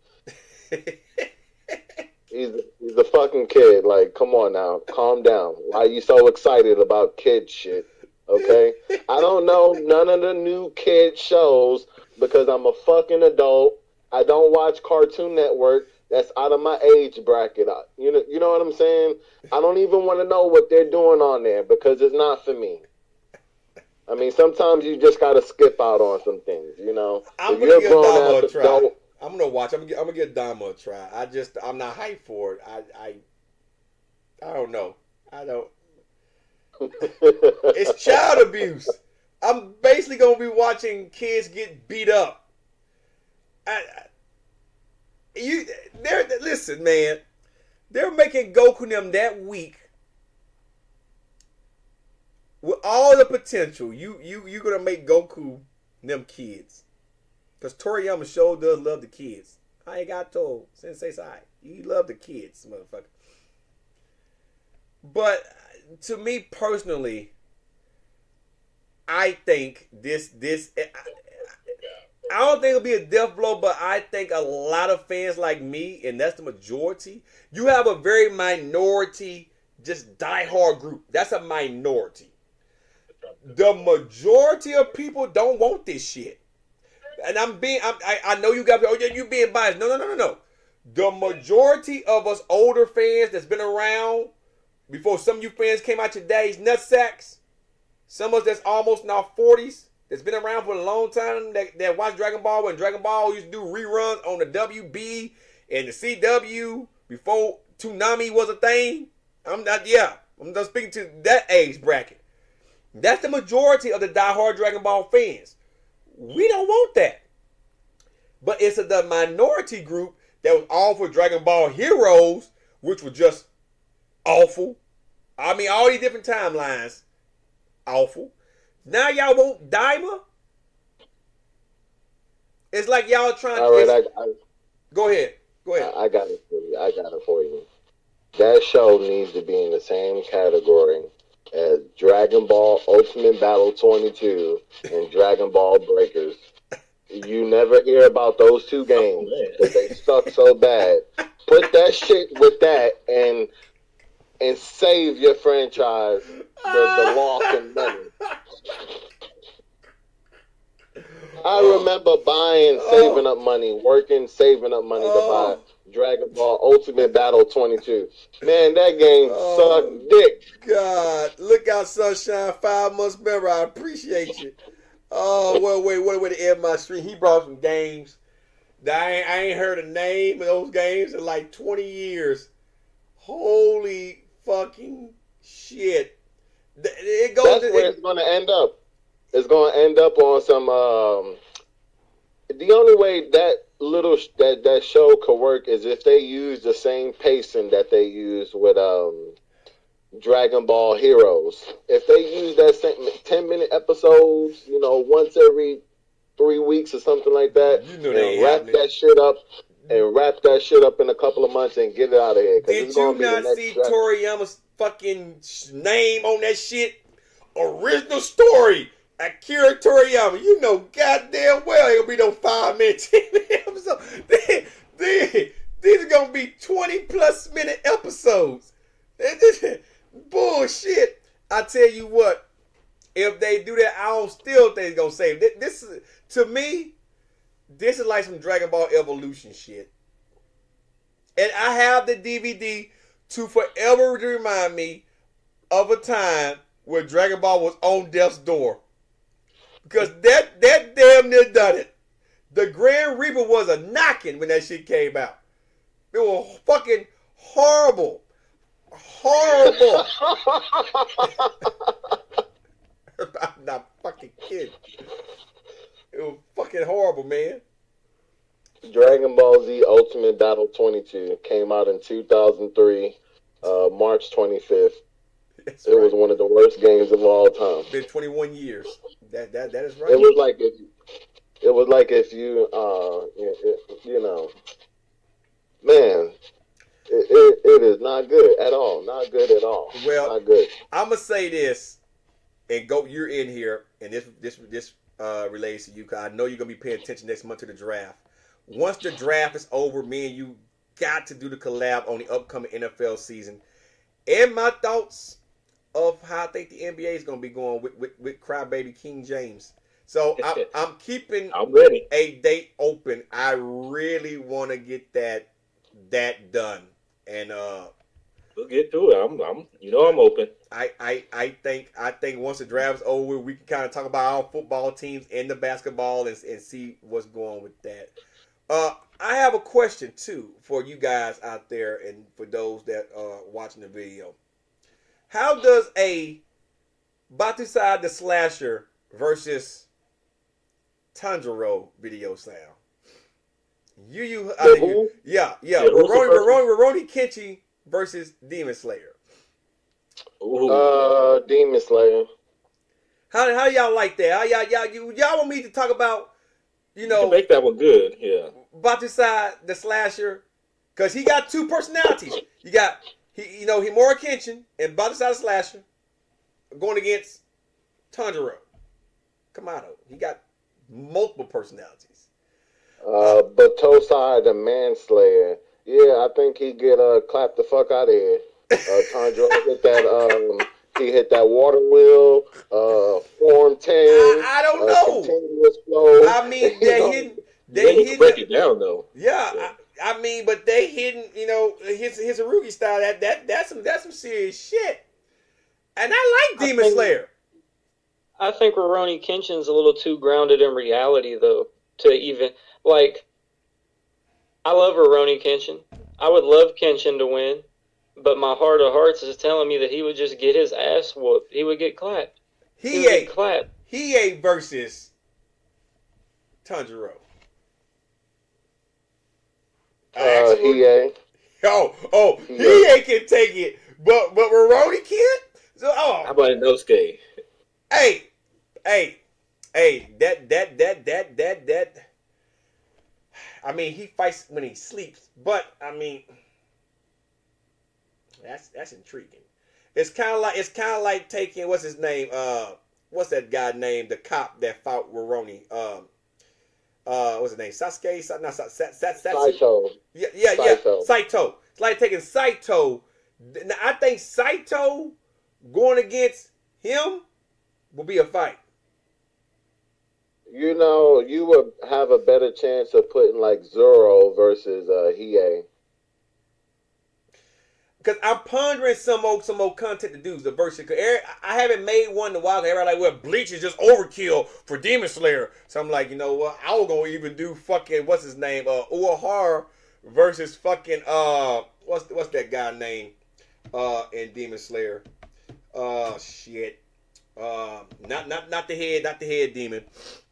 he's a fucking kid. Like, come on now, calm down. Why are you so excited about kid shit? Okay, I don't know none of the new kid shows because I'm a fucking adult. I don't watch Cartoon Network. That's out of my age bracket. You know what I'm saying? I don't even want to know what they're doing on there because it's not for me. I mean, sometimes you just got to skip out on some things, you know? I'm going to give Daima a try. I'm going to watch. I'm going to give Daima a try. I'm not hyped for it. I don't know. I don't. It's child abuse. I'm basically going to be watching kids get beat up. Listen, man. They're making Goku and them that weak with all the potential. You're gonna make Goku and them kids, because Toriyama sure does love the kids. I ain't got told Sensei Sai. He love the kids, motherfucker. But to me personally, I think this. I don't think it'll be a death blow, but I think a lot of fans like me, and that's the majority, you have a very minority, just diehard group. That's a minority. The majority of people don't want this shit. And I know you guys, oh yeah, you being biased. No. The majority of us older fans that's been around before some of you fans came out your daddy's nutsacks, some of us that's almost in our 40s, that's been around for a long time that watched Dragon Ball when Dragon Ball used to do reruns on the WB and the CW before Toonami was a thing. I'm just speaking to that age bracket. That's the majority of the diehard Dragon Ball fans. We don't want that. But it's the minority group that was all for Dragon Ball Heroes, which was just awful. I mean, all these different timelines, awful. Now y'all want Daima? It's like y'all trying all right, go ahead. I got it for you. That show needs to be in the same category as Dragon Ball Ultimate Battle 22 and Dragon Ball Breakers. You never hear about those two games because they suck so bad. Put that shit with that and save your franchise the loss and money. I remember saving up money, saving up money to buy Dragon Ball Ultimate Battle 22. Man, that game sucked dick. God, look out, Sunshine. 5 months member. I appreciate you. Oh, well, wait, what way to end my stream? He brought some games that I ain't heard a name of those games in like 20 years. Holy fucking shit. That's where it's going to end up. It's going to end up on some... the only way that show could work is if they use the same pacing that they use with Dragon Ball Heroes. If they use that same 10-minute episodes, once every 3 weeks or something like that, and wrap that shit up in a couple of months and get it out of here. Did you not see Toriyama's fucking name on that shit? Original story. Akira Toriyama, you know goddamn well it'll be no 5-minute, 10-minute episodes. These are gonna be 20+ minute episodes. Bullshit. I tell you what, if they do that, I don't still think it's gonna save. This is, to me, this is like some Dragon Ball Evolution shit. And I have the DVD to forever remind me of a time where Dragon Ball was on death's door. Because that damn near done it. The Grand Reaper was a knocking when that shit came out. It was fucking horrible. Horrible. I'm not fucking kidding. It was fucking horrible, man. Dragon Ball Z Ultimate Battle 22 came out in 2003, March 25th. It was one of the worst games of all time. Been 21 years. That is right. It was like if you man, it is not good at all. Not good at all. Well, not good. I'm gonna say this, and go. You're in here, and this relates to you. Cause I know you're gonna be paying attention next month to the draft. Once the draft is over, me and you got to do the collab on the upcoming NFL season, and my thoughts of how I think the NBA is going to be going with Crybaby King James. So I'm keeping a date open. I really want to get that done, and we'll get to it. I'm open. I think once the draft's over, we can kind of talk about our football teams and the basketball and see what's going with that. I have a question too for you guys out there and for those that are watching the video. How does a Batusai the Slasher versus Tanjiro video sound? Rurouni Kenshi versus Demon Slayer. Demon Slayer. How y'all like that? How y'all want me to talk about? You can make that one good. Yeah. Batusai the Slasher, because he got two personalities. You got Himura Kenshin and Batusai the Slasher going against Tanjiro Kamado. He got multiple personalities. But Tosai the Manslayer, yeah, I think he get clapped the fuck out of here. Tanjiro hit that he hit that water wheel, form 10. I don't know. Continuous flow. I mean, they hidden break it down though. Yeah. I mean, but they hidden, his Haruki style. That's some serious shit. And I like Demon Slayer. I think Rurouni Kenshin's a little too grounded in reality, though, to even, like, I love Rurouni Kenshin. I would love Kenshin to win, but my heart of hearts is telling me that he would just get his ass whooped. He would get clapped. He would get clapped. Hiei versus Tanjiro. Hiei. Hiei can take it, but Rurouni can't. So, How about Inosuke? Hey, that. I mean, he fights when he sleeps, but I mean, that's intriguing. It's kind of like taking what's his name? What's that guy named? The cop that fought Rurouni. What's his name? Sasuke? Saito. Yeah. Saito. It's like taking Saito. Now, I think Saito going against him will be a fight. You know, you would have a better chance of putting like Zoro versus Hiei. Because I'm pondering some more content to do the versus. Cause I haven't made one in a while. Everybody like, well, Bleach is just overkill for Demon Slayer. So I'm like, you know what? I was gonna even do fucking what's his name? Uehara versus fucking what's that guy name? In Demon Slayer. Shit. Not the head demon.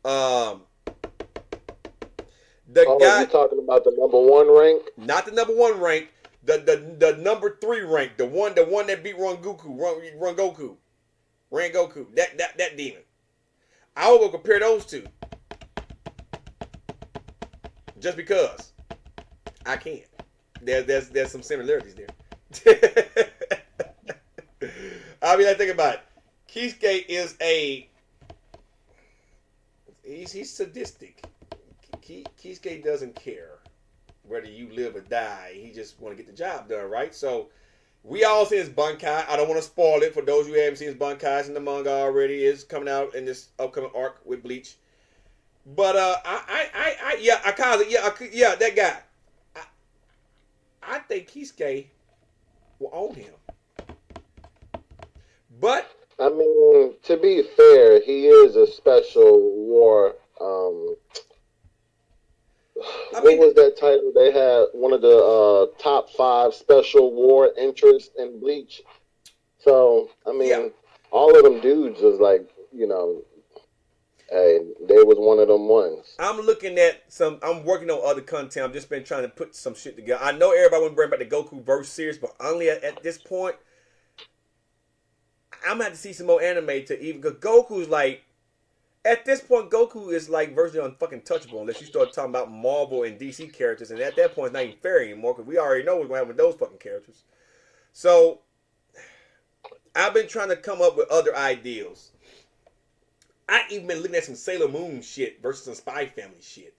The guy you talking about the #1 rank? Not the #1 rank. The #3 rank. The one that beat Rangoku. That demon. I will go compare those two. Just because I can. There's some similarities there. I mean, I think about it. Kisuke is he's sadistic. Kisuke doesn't care whether you live or die. He just want to get the job done, right? So we all see his Bankai. I don't want to spoil it for those who haven't seen his Bankai. It's in the manga already. It's coming out in this upcoming arc with Bleach. But Akaza, that guy. I think Kisuke will own him. But I mean, to be fair, he is a special war. What was that title? They had one of the top 5 special war interests in Bleach. So, I mean, all of them dudes was like, you know, hey, they was one of them ones. I'm looking at I'm working on other content. I've just been trying to put some shit together. I know everybody want to bring back the Goku verse series, but only at this point, I'm gonna have to see some more anime to even, because Goku's like, at this point, Goku is like virtually unfucking-touchable unless you start talking about Marvel and DC characters, and at that point, it's not even fair anymore because we already know what's going to happen with those fucking characters. So, I've been trying to come up with other ideals. I even been looking at some Sailor Moon shit versus some Spy Family shit.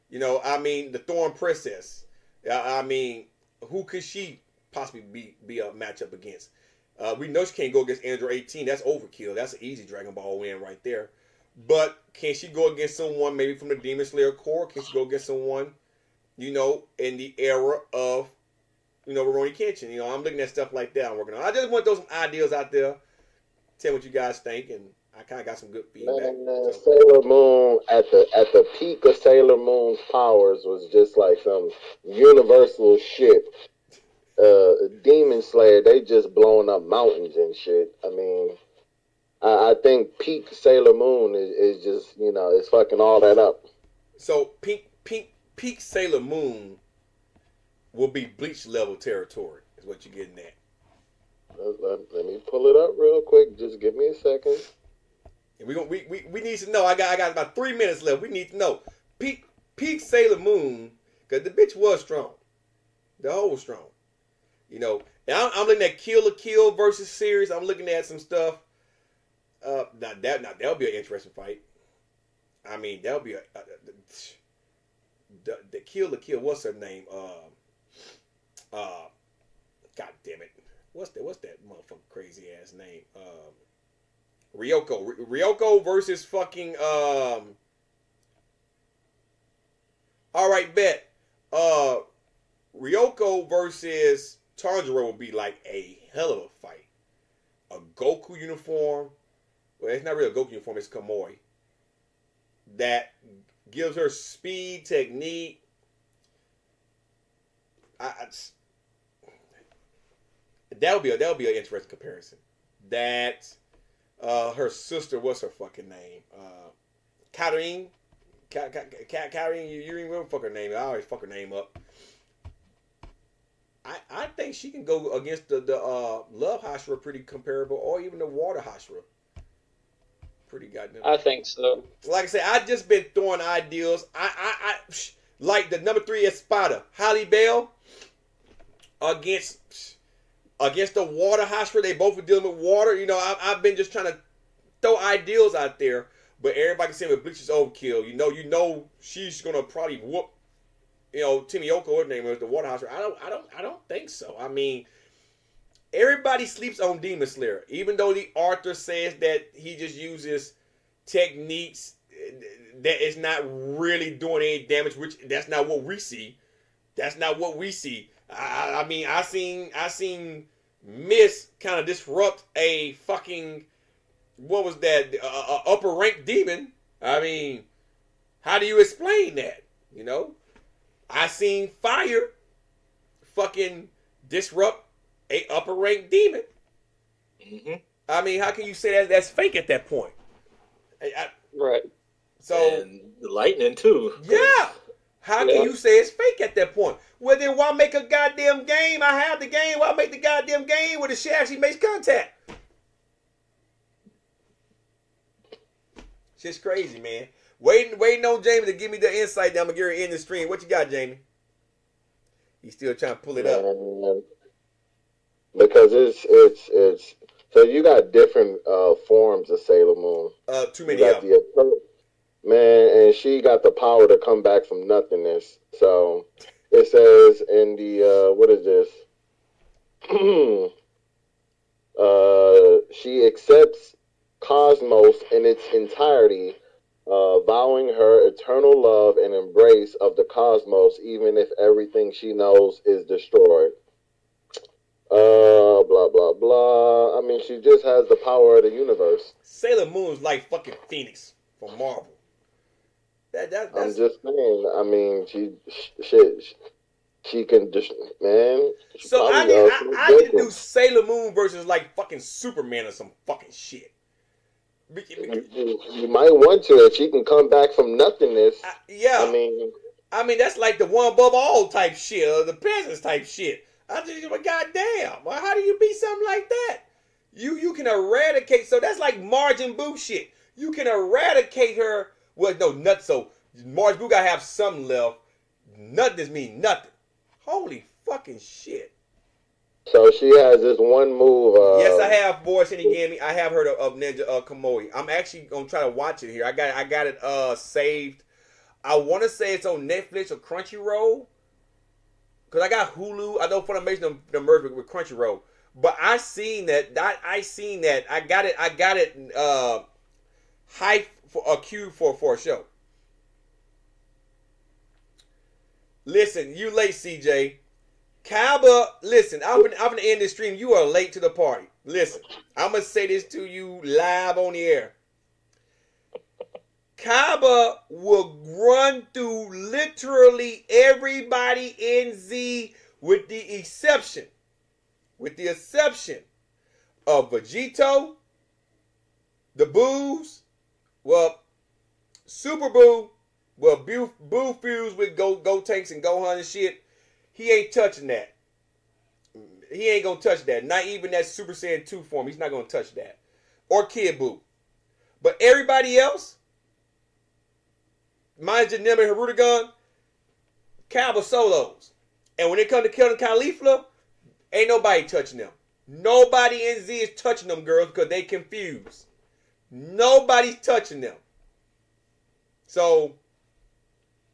You know, I mean, the Thorn Princess. I mean, who could she possibly be a matchup against? We know she can't go against Android 18. That's overkill. That's an easy Dragon Ball win right there. But can she go against someone maybe from the Demon Slayer Corps? Can she go against someone, you know, in the era of, you know, Rurouni Kenshin? You know, I'm looking at stuff like that I'm working on. I just want those ideas out there. Tell me what you guys think, and I kind of got some good feedback. Man, Sailor Moon at the peak of Sailor Moon's powers was just like some universal shit. Demon Slayer, they just blowing up mountains and shit. I mean, I think peak Sailor Moon is just, you know, it's fucking all that up. So peak Sailor Moon will be Bleach level territory, is what you're getting at. Let me pull it up real quick. Just give me a second. And we need to know. I got about 3 minutes left. We need to know peak Sailor Moon, because the bitch was strong. The whole was strong. You know, and I'm looking at Kill la Kill versus series. I'm looking at some stuff. Now that'll be an interesting fight. I mean, that'll be the Kill la Kill. What's her name? God damn it. What's that motherfucking crazy ass name? Ryoko versus fucking all right, bet. Ryoko versus Tanjiro will be like a hell of a fight. A Goku uniform well, it's not really a Goku uniform, it's Kamui, that gives her speed, technique. That would be an interesting comparison. That her sister, what's her fucking name? Katarine. Katarine, you remember fuck her name? I always fuck her name up. I think she can go against the Love Hashira pretty comparable, or even the Water Hashira. Pretty goddamn. I think so. Like I said, I just been throwing ideas. I like the number 3 Espada, Halle Bell, against the Water Hashira. They both were dealing with water. You know, I've been just trying to throw ideals out there, but everybody can say with Bleach is overkill. You know, she's gonna probably whoop. You know, Timiyoko, her name was the Water Hashira. I don't think so. I mean, everybody sleeps on Demon Slayer, even though the author says that he just uses techniques that is not really doing any damage. Which that's not what we see. That's not what we see. I mean, I seen Miss kind of disrupt a fucking, what was that? Upper rank demon. I mean, how do you explain that? You know. I seen Fire fucking disrupt a upper rank demon. Mm-hmm. I mean, how can you say that's fake at that point? Right. So and the lightning too. Yeah. How can you say it's fake at that point? Well, then why make a goddamn game? I have the game. Why make the goddamn game where the shit actually makes contact? Shit's crazy, man. Waiting on Jamie to give me the insight that I'm gonna get in the stream. What you got, Jamie? He's still trying to pull it up. Because it's so you got different forms of Sailor Moon. Too many of them. Man, and she got the power to come back from nothingness. So it says in the what is this? She accepts Cosmos in its entirety, vowing her eternal love and embrace of the cosmos, even if everything she knows is destroyed. Blah, blah, blah. I mean, she just has the power of the universe. Sailor Moon's like fucking Phoenix from Marvel. That's... I'm just saying, I mean, she can just, man. So I need to do Sailor Moon versus like fucking Superman or some fucking shit. You might want to if she can come back from nothingness. Yeah. I mean that's like the one above all type shit or the peasants type shit. I just like, goddamn. Well, how do you beat something like that? You can eradicate. So that's like Margin Boo shit. You can eradicate her. Well, no, nut. So Margin Boo gotta have something left. Nothing mean nothing. Holy fucking shit. So she has this one move. Yes, I have, boys. And again, I have heard of Ninja Kamui. I'm actually gonna try to watch it here. I got it saved. I want to say it's on Netflix or Crunchyroll, cause I got Hulu. I know Funimation the merge with Crunchyroll, but I seen that. I got it. Hype for a queue for a show. Listen, you late, CJ. Kaba, listen, I'm gonna end this stream. You are late to the party. Listen, I'm gonna say this to you live on the air. Kaba will run through literally everybody in Z with the exception of Vegito, the Boos, well, Super Boo, well, Boo fused with Go Tanks and Gohan and shit. He ain't touching that. He ain't gonna touch that. Not even that Super Saiyan 2 form. He's not gonna touch that. Or Kid Buu. But everybody else, minus Janelle and Hirudegan, Kaba solos. And when it comes to killing Caulifla, ain't nobody touching them. Nobody in Z is touching them, girls, because they confused. Nobody's touching them. So,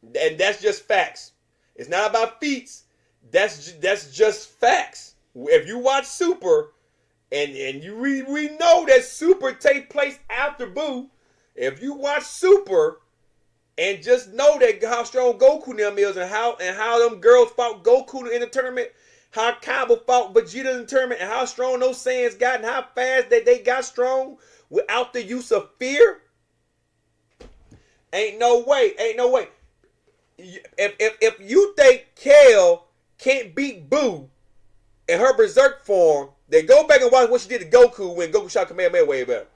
and that's just facts. It's not about feats. That's just facts. If you watch Super, and we know that Super take place after Boo. If you watch Super, and just know that how strong Goku them is, and how them girls fought Goku in the tournament, how Kaiba fought Vegeta in the tournament, and how strong those Saiyans got, and how fast that they got strong without the use of fear? Ain't no way. If you think Kale can't beat Boo in her berserk form, then go back and watch what she did to Goku when Goku shot Kamehameha way better.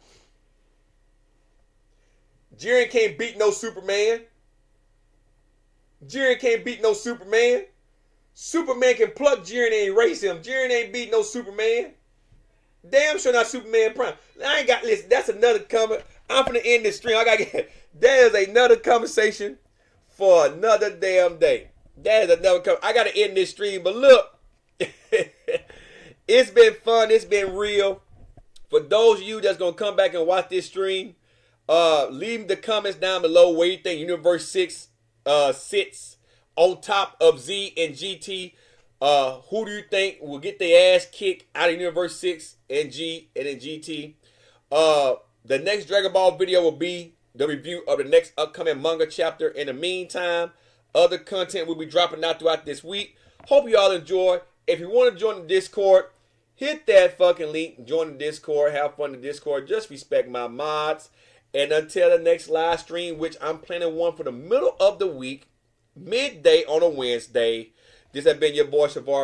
Jiren can't beat no Superman. Superman can pluck Jiren and erase him. Jiren ain't beat no Superman. Damn sure not Superman Prime. I ain't got, listen, that's another comment. I'm finna end this stream. That is another conversation for another damn day. That is another I gotta end this stream, but look, it's been fun. It's been real. For those of you that's gonna come back and watch this stream, leave the comments down below where you think Universe 6 sits on top of Z and GT. Who do you think will get their ass kicked out of Universe 6 and G and in GT? The next Dragon Ball video will be the review of the next upcoming manga chapter. In the meantime, other content will be dropping out throughout this week. Hope you all enjoy. If you want to join the Discord, hit that fucking link. Join the Discord. Have fun in the Discord. Just respect my mods. And until the next live stream, which I'm planning one for the middle of the week, midday on a Wednesday, this has been your boy Savar.